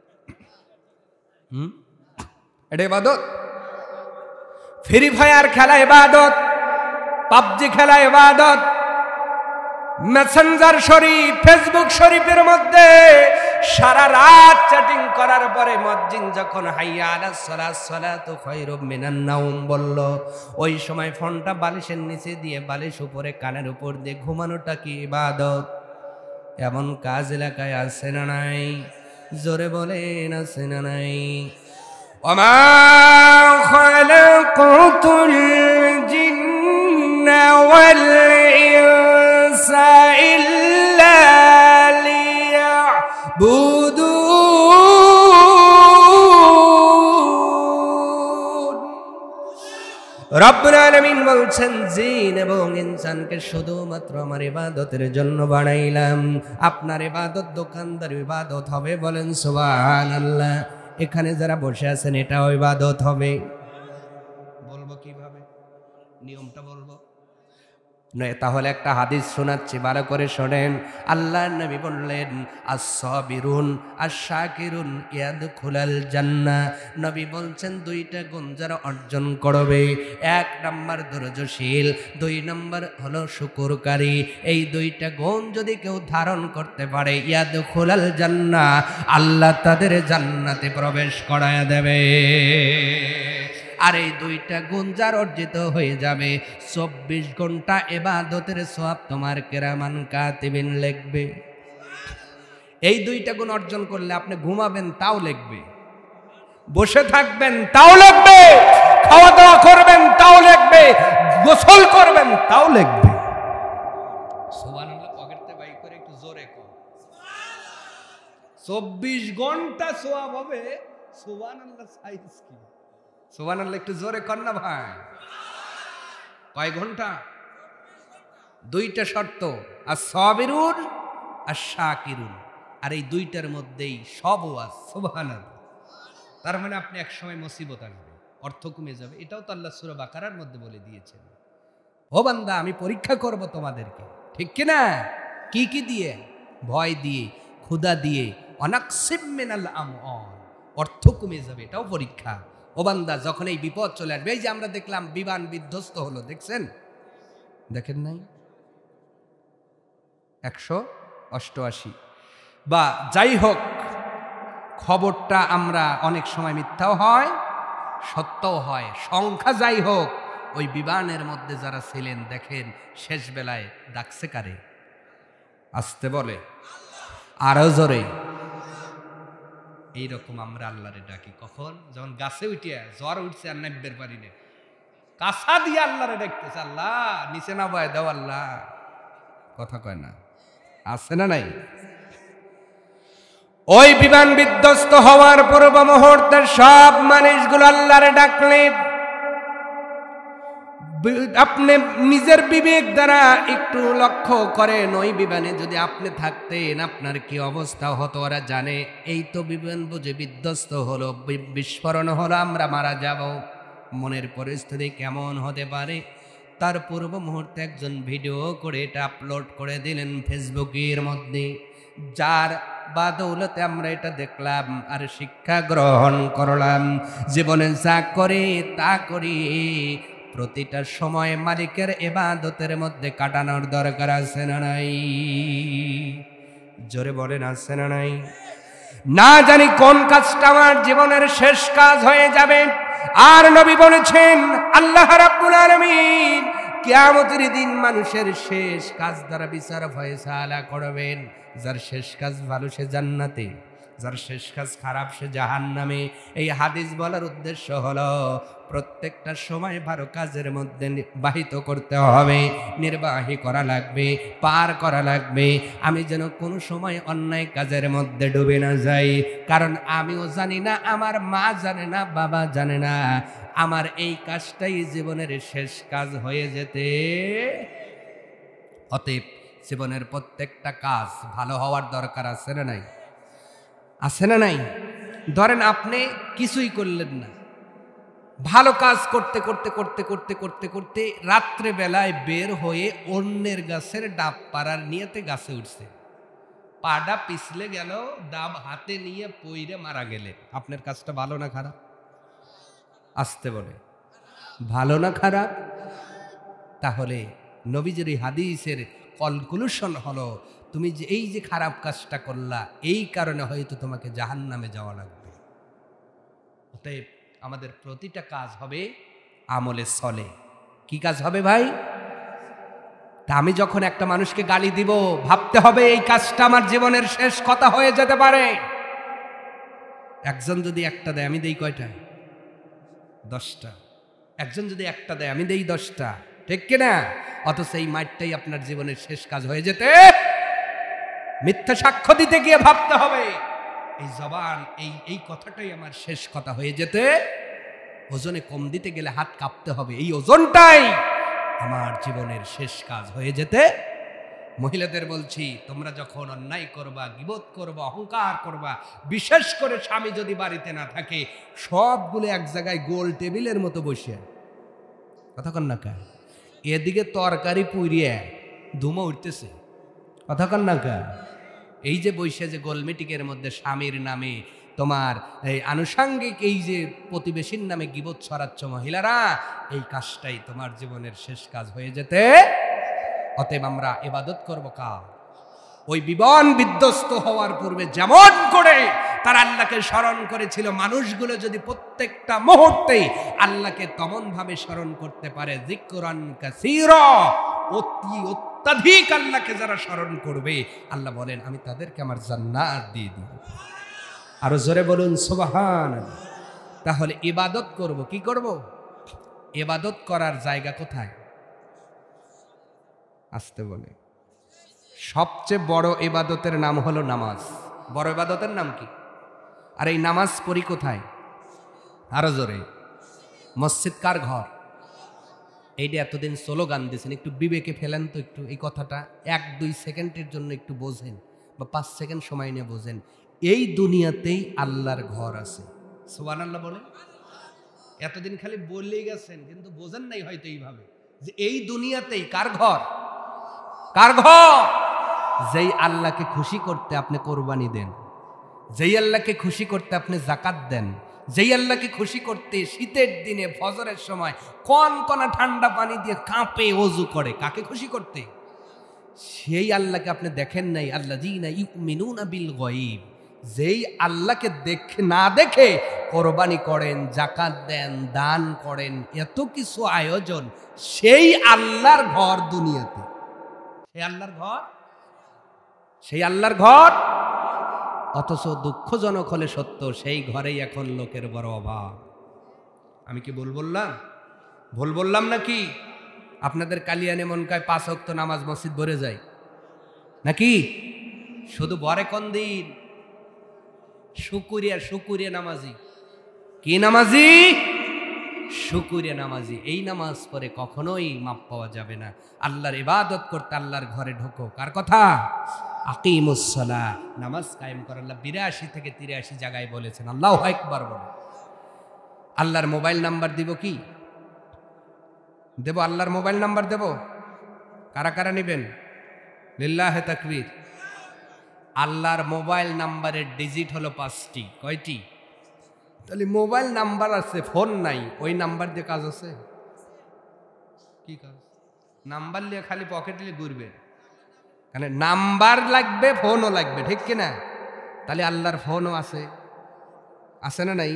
এটা ইবাদত। ফ্রি ফায়ার খেলা ইবাদত, পাবজি খেলা ইবাদত, মেসেঞ্জার শরীফ, ফেসবুক শরীফের মধ্যে সারা রাত চ্যাটিং করার পরে মুয়াজ্জিন যখন হাইয়া আলাস সালাত সালাতু খায়রুম মিনান নাওম বলল, ওই সময় ফোনটা বালিশের নিচে দিয়ে বালিশ উপরে কানের উপর দিয়ে ঘুমানোটা কি ইবাদত? এমন কাজ এলাকায় আছে না নাই? জোরে বলেন, আছে না নাই? ওমা খালাকাতুল জিন্না ওয়াল ইনসা ইল্লা লিয়াবুদুন। রব্বুল আলামিন বলছেন জিন এবং ইনসানকে শুধুমাত্র আমার ইবাদতের জন্য বানাইলাম। আপনার ইবাদত দোকানদার ইবাদত হবে, বলেন সুবহানাল্লাহ। এখানে যারা বসে আছেন এটাও ইবাদত হবে। বলবো কিভাবে, নিয়মটা বলবো নয়, তাহলে একটা হাদিস শোনাচ্ছি, ভালো করে শোনেন। আল্লাহর নবী বললেন আস-সাবিরুন আশ-শাকিরুন ইয়াদখুলাল জান্নাহ। নবী বলছেন দুইটা গুণ যারা অর্জন করবে, এক নাম্বার ধৈর্যশীল, দুই নাম্বার হলো শুকরকারী। এই দুইটা গুণ যদি কেউ ধারণ করতে পারে, ইয়াদখুলাল জান্নাহ, আল্লাহ তাদের জান্নাতে প্রবেশ করায় দেবে। আর এই দুইটা গুণ যার অর্জিত হয়ে যাবে, 24 ঘন্টা ইবাদতের সওয়াব তোমার কিরামান কাতিবিন লিখবে। এই দুইটা গুণ অর্জন করলে আপনি ঘুমাবেন তাও লিখবে, বসে থাকবেন তাও লিখবে, খাওয়া দাওয়া করবেন তাও লিখবে, গোসল করবেন তাও লিখবে। সুবহানাল্লাহ। পকেটে বাই করে একটু জোরে কর সুবহানাল্লাহ। 24 ঘন্টা সওয়াব হবে। সুবহানাল্লাহ। সাইজ কি সুবহানাল্লাহ, একটু জোরে কর না ভাই। কয় ঘন্টা? দুইটা শর্ত, আস-সাবিরুন আশ-শাকিরুন। আর এই দুইটার মধ্যেই সব ওয়াজ। সুবহানাল্লাহ। তার মানে আপনি এক সময় মুসিবত আসবে, অর্থ কমে যাবে, এটাও তো আল্লাহ সূরা বাকারার মধ্যে বলে দিয়েছেন। ও বান্দা, আমি পরীক্ষা করব তোমাদেরকে, ঠিক কি না? কি কি দিয়ে? ভয় দিয়ে, ক্ষুধা দিয়ে, অনাকসিম মিনাল আমওয়াল, অর্থ কমে যাবে, এটাও পরীক্ষা। ও বান্দা, যখন এই বিপদ চলে আসবে, এই যে আমরা দেখলাম বিমান বিধ্বস্ত হলো, দেখছেন? দেখেন নাই? 188 বা যাই হোক, খবরটা আমরা অনেক সময় মিথ্যাও হয়, সত্যও হয়, সংখ্যা যাই হোক, ওই বিমানের মধ্যে যারা ছিলেন দেখেন শেষ বেলায় ডাকছে কারে? আসতে বলে, আরো জোরে। এইরকম আমরা আল্লাহরে ডাকি কখন? যখন গাছে উঠিয়া জ্বর উঠছে আর নাইবের পারি না, কাছা দিয়ে আল্লাহরে ডাকতেছে, আল্লাহ নিচে না বয় দাও আল্লাহ। কথা কয় না, আছে না নাই? ওই বিমান বিধ্বস্ত হওয়ার পূর্ব মুহূর্তে সব মানুষগুলো আল্লাহরে ডাকলে, আপনি নিজের বিবেক দ্বারা একটু লক্ষ্য করেন, ওই বিমানে যদি আপনি থাকতেন আপনার কি অবস্থা হতো? ওরা জানে এই তো বিমান বুঝে বিধ্বস্ত হলো, বিস্ফোরণ হলো, আমরা মারা যাব, মনের পরিস্থিতি কেমন হতে পারে? তার পূর্ব মুহূর্তে একজন ভিডিও করে এটা আপলোড করে দিলেন ফেসবুকের মধ্যে, যার বাদৌলতে আমরা এটা দেখলাম আর শিক্ষা গ্রহণ করলাম। জীবনে যা করে তা করি, প্রতিটা সময় মালিকের ইবাদতের মধ্যে কাটানোর দরকার আছে না নাই? জোরে বলেন, আছে না নাই? না জানি কোন কাজটা আমার জীবনের শেষ কাজ হয়ে যাবে। আর নবী বলেছেন, আল্লাহ রাব্বুল আলামিন কিয়ামতের দিন মানুষের শেষ কাজ দ্বারা বিচার ফয়সালা করবেন। যার শেষ কাজ ভালো সে জান্নাতে, যার শেষ কাজ খারাপ সে জাহান্নামে। এই হাদিস বলার উদ্দেশ্য হলো প্রত্যেকটা সময় ভালো কাজের মধ্যে বাহিত করতে হবে, নির্বাহী করা লাগবে, পার করা লাগবে। আমি যেন কোনো সময় অন্যায় কাজের মধ্যে ডুবে না যাই, কারণ আমিও জানি না, আমার মা জানে না, বাবা জানে না, আমার এই কাজটাই জীবনের শেষ কাজ হয়ে যেতে। অতএব জীবনের প্রত্যেকটা কাজ ভালো হওয়ার দরকার আছে না নাই? আছে না নাই? ধরেন আপনি কিছুই করলেন না, ভালো কাজ করতে করতে করতে করতে করতে করতে রাত্রে বেলায় বের হয়ে অন্যের গাছের ডাব পাড়ার নিয়েতে গাছে উঠছে, পাডা পিছলে গেল, ডাব হাতে নিয়ে পইরে মারা গেলে, আপনার কাজটা ভালো না খারাপ? আসতে বলে, ভালো না খারাপ? তাহলে নবীজির হাদিসের কনক্লুশন হলো, তুমি যে এই যে খারাপ কাজটা করলা, এই কারণে হয়তো তোমাকে জাহান্নামে যাওয়া লাগবে। অতএব আমাদের প্রতিটা কাজ হবে আমলে সলে। কি কাজ হবে ভাই? তা আমি যখন একটা মানুষকে গালি দিব, ভাবতে হবে এই কাজটা আমার জীবনের শেষ কথা হয়ে যেতে পারে। একজন যদি একটা দেয়, আমি দেই কয়টা? 10টা। একজন যদি একটা দেয়, আমি দেই 10টা, ঠিক কিনা? অথচ এই মাইটটাই আপনার জীবনের শেষ কাজ হয়ে যেতে, মিথ্যা সাক্ষ্য দিতে গিয়ে ভাবতে হবে এই জবান, এই কথাটাই আমার শেষ কথা হয়ে যেতে ওজনে কম দিতে গেলে হাত কাঁপতে হবে, এই ওজনটাই আমার জীবনের শেষ কাজ হয়ে যেতে। মহিলাদের বলছি, তোমরা যখন অন্যায় করবা, গীবত করবা, অহংকার করবা, বিশেষ করে স্বামী যদি বাড়িতে না থাকে, সবগুলো এক জায়গায় গোল টেবিলের মতো বসে, কথাক্ষণ না কা, এদিকে তরকারি পুড়িয়ে ধুমো উঠতেছে, কথাক্ষণ না কা, এই যে বসে যে গোলমিটিকের মধ্যে স্বামীর নামে তোমার এই আনুষাঙ্গিক এই যে প্রতিবেশীর নামে গীবত ছড়াচ্ছ মহিলারা, এই কাজটাই তোমার জীবনের শেষ কাজ হয়ে যেতে। অতএব আমরা ইবাদত করব কার? ওই বিবন বিধ্বস্ত হওয়ার পূর্বে যেমন করে তারা আল্লাহকে স্মরণ করেছিল, মানুষগুলো যদি প্রত্যেকটা মুহূর্তে আল্লাহকে তেমন ভাবে স্মরণ করতে পারে, যিকরান কাসীরা, অত্যধিক আল্লাহকে যারা স্মরণ করবে, আল্লাহ বলেন আমি তাদেরকে আমার জান্নাত দিয়ে দিব। আরো জোরে বলুন সুবহানাল্লাহ। তাহলে ইবাদত করব, কি করব? ইবাদত করার জায়গা কোথায়? আসতে বলে। সবচেয়ে বড় ইবাদতের নাম হলো নামাজ। বড় ইবাদতের নাম কি? আর এই নামাজ পড়ি কোথায়? আরো জোরে। মসজিদ কার ঘর? এইটা এতদিন স্লোগান দিয়েছেন, একটু বিবেকে ফেলেন তো, একটু এই কথাটা 1-2 সেকেন্ডের জন্য একটু বোঝেন, বা 5 সেকেন্ড সময় নিয়ে বোঝেন। এই দুনিয়াতেই আল্লাহর ঘর আছে। সুবহানাল্লাহ বলে। এতদিন খালি বলেই গেছেন, কিন্তু বোঝেন নাই হয়তো এইভাবে, যে এই দুনিয়াতেই কার ঘর? কার ঘর? যেই আল্লাহকে খুশি করতে আপনি কোরবানি দেন, যেই আল্লাহকে খুশি করতে আপনি যাকাত দেন, যেই আল্লাহকে খুশি করতে শীতের দিনে ফজরের সময় কনকনা ঠান্ডা পানি দিয়ে কাঁপে ওযু করে, কাকে খুশি করতে? সেই আল্লাহকে আপনি দেখেন নাই। আল্লাযীনা ইউমিনুনা বিল গায়ব, যেই আল্লাহকে না দেখে কোরবানি করেন, যাকাত দেন, দান করেন, এত কিছু আয়োজন, সেই আল্লাহর ঘর দুনিয়াতে। সেই আল্লাহর ঘর, সেই আল্লাহর ঘর। অথচ দুঃখজনক হলে সত্য, সেই ঘরেই এখন লোকের বড় অভাব। আমি কি ভুল বললাম? ভুল বললাম নাকি? আপনাদের কালিয়ানে মনকায় 5 ওয়াক্ত নামাজ মসজিদ ভরে যায় নাকি? শুধু ভরে কোন দিন? শুকুরিয়া নামাজি। কি নামাজি? শুকুরিয়া নামাজি। এই নামাজ পড়ে কখনোই মাপ পাওয়া যাবে না। আল্লাহর ইবাদত করতে আল্লাহর ঘরে ঢোকো। কার কথা? আকিমুস সালাহ, নামাজ কায়েম কর। আল্লাহ 82 থেকে 83 জায়গায় বলেছেন। আল্লাহু আকবার বলে। আল্লাহর মোবাইল নাম্বার দিব কি? দেব? আল্লাহর মোবাইল নাম্বার দেব? কারা কারা নেবেন? লিল্লাহে তাকবীর। আল্লাহর মোবাইল নাম্বারের ডিজিট হলো 5টি। কয়টি? তাহলে মোবাইল নাম্বার আছে, ফোন নাই, ওই নাম্বার দিয়ে কাজ আছে? কি কাজ? নাম্বার নিয়ে খালি পকেটে নিয়ে ঘুরবে, মানে নাম্বার লাগবে, ফোনও লাগবে, ঠিক কিনা? তাহলে আল্লাহর ফোনও আছে, আছে না নাই?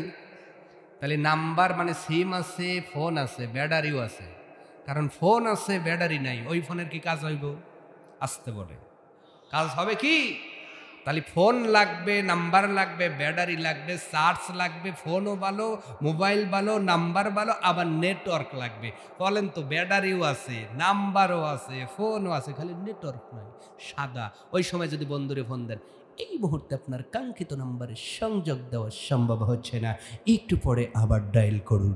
তাহলে নাম্বার মানে সিম আছে, ফোন আছে, ব্যাটারিও আছে। কারণ ফোন আছে, ব্যাটারি নাই, ওই ফোনের কি কাজ হইব? আসতে বলে কাজ হবে কি? তাহলে ফোন লাগবে, নাম্বার লাগবে, ব্যাটারি লাগবে, চার্জ লাগবে, ফোনও ভালো, মোবাইল ভালো, নাম্বার ভালো, আবার নেটওয়ার্ক লাগবে। বলেন তো, ব্যাটারিও আছে, নাম্বারও আছে, ফোনও আছে, খালি নেটওয়ার্ক নাই, সাদা। ওই সময় যদি বন্ধুরে ফোন দেন, এই মুহূর্তে আপনার কাঙ্ক্ষিত নাম্বারে সংযোগ দেওয়া সম্ভব হচ্ছে না, একটু পরে আবার ডায়াল করুন।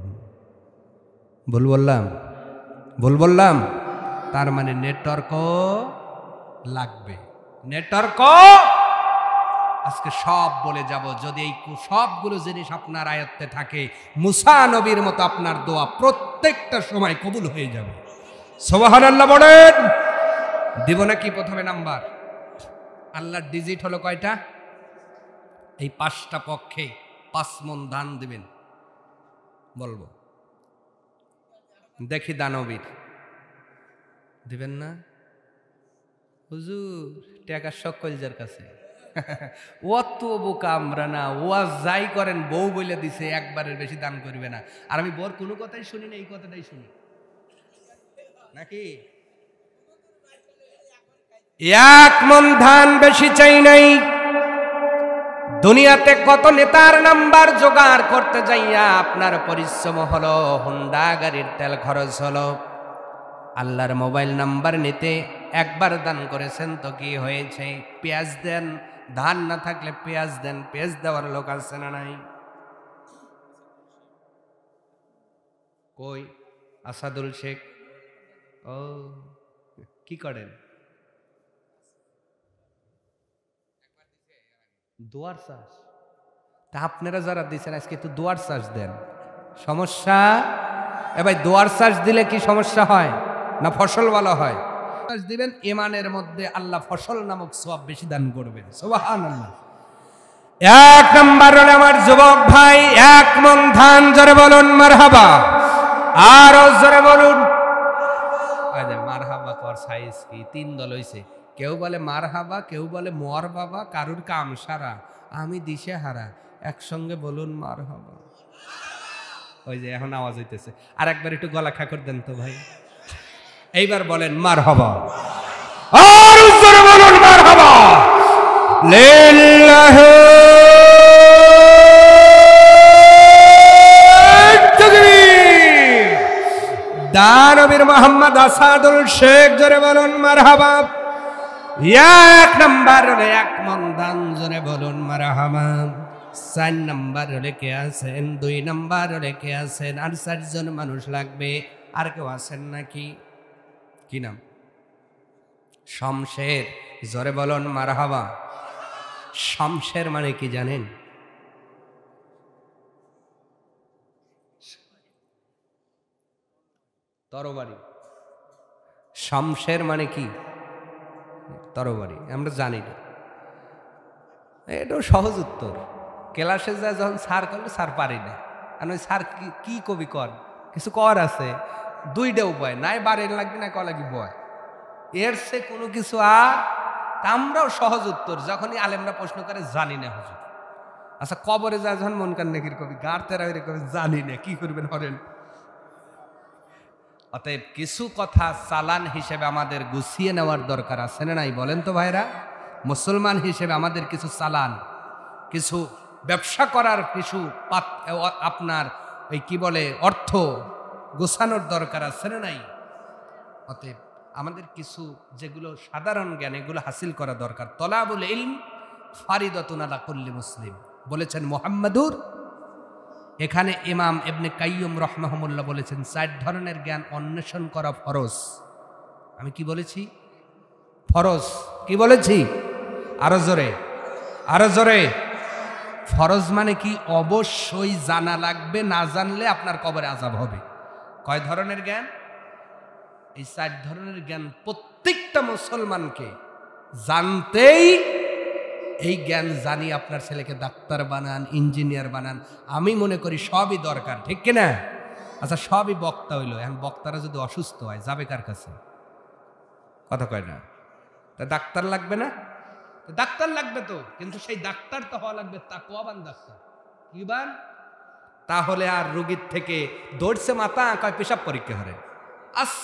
ভুল বললাম? তার মানে নেটওয়ার্কও লাগবে, নেটওয়ার্কও। আজকে সব বলে যাব, যদি এই সবগুলো জিনিস আপনার আয়ত্তে থাকে, মুসা নবীর মতো আপনার দোয়া প্রত্যেকটা সময় কবুল হয়ে যাবে। সুবহানাল্লাহ বলেন। দিব নাকি প্রথমে নাম্বার? আল্লাহর ডিজিট হলো কয়টা? এই 5টা পক্ষে 5 মণ দান দিবেন। বলবো, দেখি দানবীর দিবেন না? হুজুর টাকা সকলজার কাছে। অত বোকা আমরা না, ওয়াজ যাই করেন বউ বলে দিছে একবারের বেশি দান করবে না। আর আমি বর কোনো কথাই শুনি না, এই কথাটাই শুনি নাকি? 1 মণ ধান বেশি চাই নাই। দুনিয়াতে কত নেতার নাম্বার জোগাড় করতে যাইয়া আপনার পরিশ্রম হলো, হোন্ডা গাড়ির তেল খরচ হলো। আল্লাহর মোবাইল নাম্বার নিতে একবার দান করেছেন তো কি হয়েছে? পেঁয়াজ দেন, ধান না থাকলে পেঁয়াজ দেন, পেঁয়াজ দেওয়ার লোক আছে না নাই? কই আসাদুল শেখ? ও কি করেন? দোয়ার চাষ। তা আপনারা যারা দিচ্ছেন আজকে একটু দোয়ার চাষ দেন। সমস্যা এ ভাই, দোয়ার চাষ দিলে কি সমস্যা হয় না ফসল ভালো হয়? চাষ দিবেন, ইমানের মধ্যে আল্লাহ ফসল নামক সওয়াব বেশি দান করবেন। সুবহানাল্লাহ। এক নাম্বার হলে আমার যুবক ভাই, এক মন ধান জোরে বলুন মারহাবা, আরো জোরে বলুন। মারহাবা কর সাইজ কি তিন দল হইছে, কেউ বলে মারহাবা, কেউ বলে মর বাবা, কারুর কাম সারা, আমি দিশে হারা। একসঙ্গে বলুন মারহাবা। ওই যে এখন আওয়াজ হইতেছে, আর একবার একটু গলা খাকর দেন তো ভাই। এইবার বলেন মারহাবা, আর জোরে বলুন মারহাবা। লিল্লাহি তাকবীর। দানবীর মোহাম্মদ আসাদুল শেখ জোরে বলুন মারহাবা। এক নাম্বার হলে এক মন দান জোরে বলুন মারহাবা। 4 নাম্বার হলে কে আছেন? 2 নাম্বার হলে কে আছেন? আর 4 জন মানুষ লাগবে। আর কেউ আছেন নাকি? কি নাম? শমশের জোরে বলুন মারহাবা। শমশের মানে কি জানেন? তরবারি। শমশের মানে কি? তরবারি। আমরা জানি না, এটাও সহজ উত্তর। ক্লাসে যায় যখন স্যার করলে স্যার পারি না, আর ওই স্যার কি কবি কর, কিছু কর আছে, 2টা উপায়, নাই বাড়ির লাগবে না কলা কি বয়, এর সে কোনো কিছু। আর আমরাও সহজ উত্তর যখনই আলেমরা প্রশ্ন করে জানি না হুজুর। আচ্ছা কবরে যায় যখন মন কান নাকির কবি গার তেরা হয়ে কবি জানি না, কি করবেন হরেন। অতএব কিছু কথা চালান হিসেবে আমাদের গুছিয়ে নেওয়ার দরকার আছে না নাই বলেন তো ভাইরা? মুসলমান হিসেবে আমাদের কিছু চালান, কিছু ব্যবসা করার কিছু আপনার ওই কি বলে অর্থ গোছানোর দরকার আছে না নাই? অতএব আমাদের কিছু যেগুলো সাধারণ জ্ঞান, এগুলো হাসিল করা দরকার। তলাবুল ইলম ফারিদাতুন আলা কুল্লি মুসলিম বলেছেন মুহাম্মাদুর। এখানে ইমাম ইবনে কাইয়ুম রাহমাহুল্লাহ বলেছেন 4 ধরনের জ্ঞান অন্বেষণ করা ফরজ। আমি কি বলেছি? ফরজ। কি বলেছি? আরো জোরে, আরো জোরে। ফরজ মানে কি? অবশ্যই জানা লাগবে, না জানলে আপনার কবরে আযাব হবে। কয় ধরনের জ্ঞান? এই 4 ধরনের জ্ঞান প্রত্যেকটা মুসলমানকে জানতেই। এই জ্ঞান জানি আপনার ছেলেকে ডাক্তার বানান, ইঞ্জিনিয়ার বানান, আমি মনে করি সবই দরকার, ঠিক কিনা? আচ্ছা সবই বক্তা হইলো, এখন বক্তারা যদি অসুস্থ হয় যাবে কার কাছে? কথা কয় না? তা ডাক্তার লাগবে না? ডাক্তার লাগবে তো, কিন্তু সেই ডাক্তার তো হওয়া লাগবে তাকওয়াবান ডাক্তার। কি বান? তাহলে আর রোগীর থেকে দৌড়ছে মাথা কয় পেশাব পরীক্ষা করে। আচ্ছা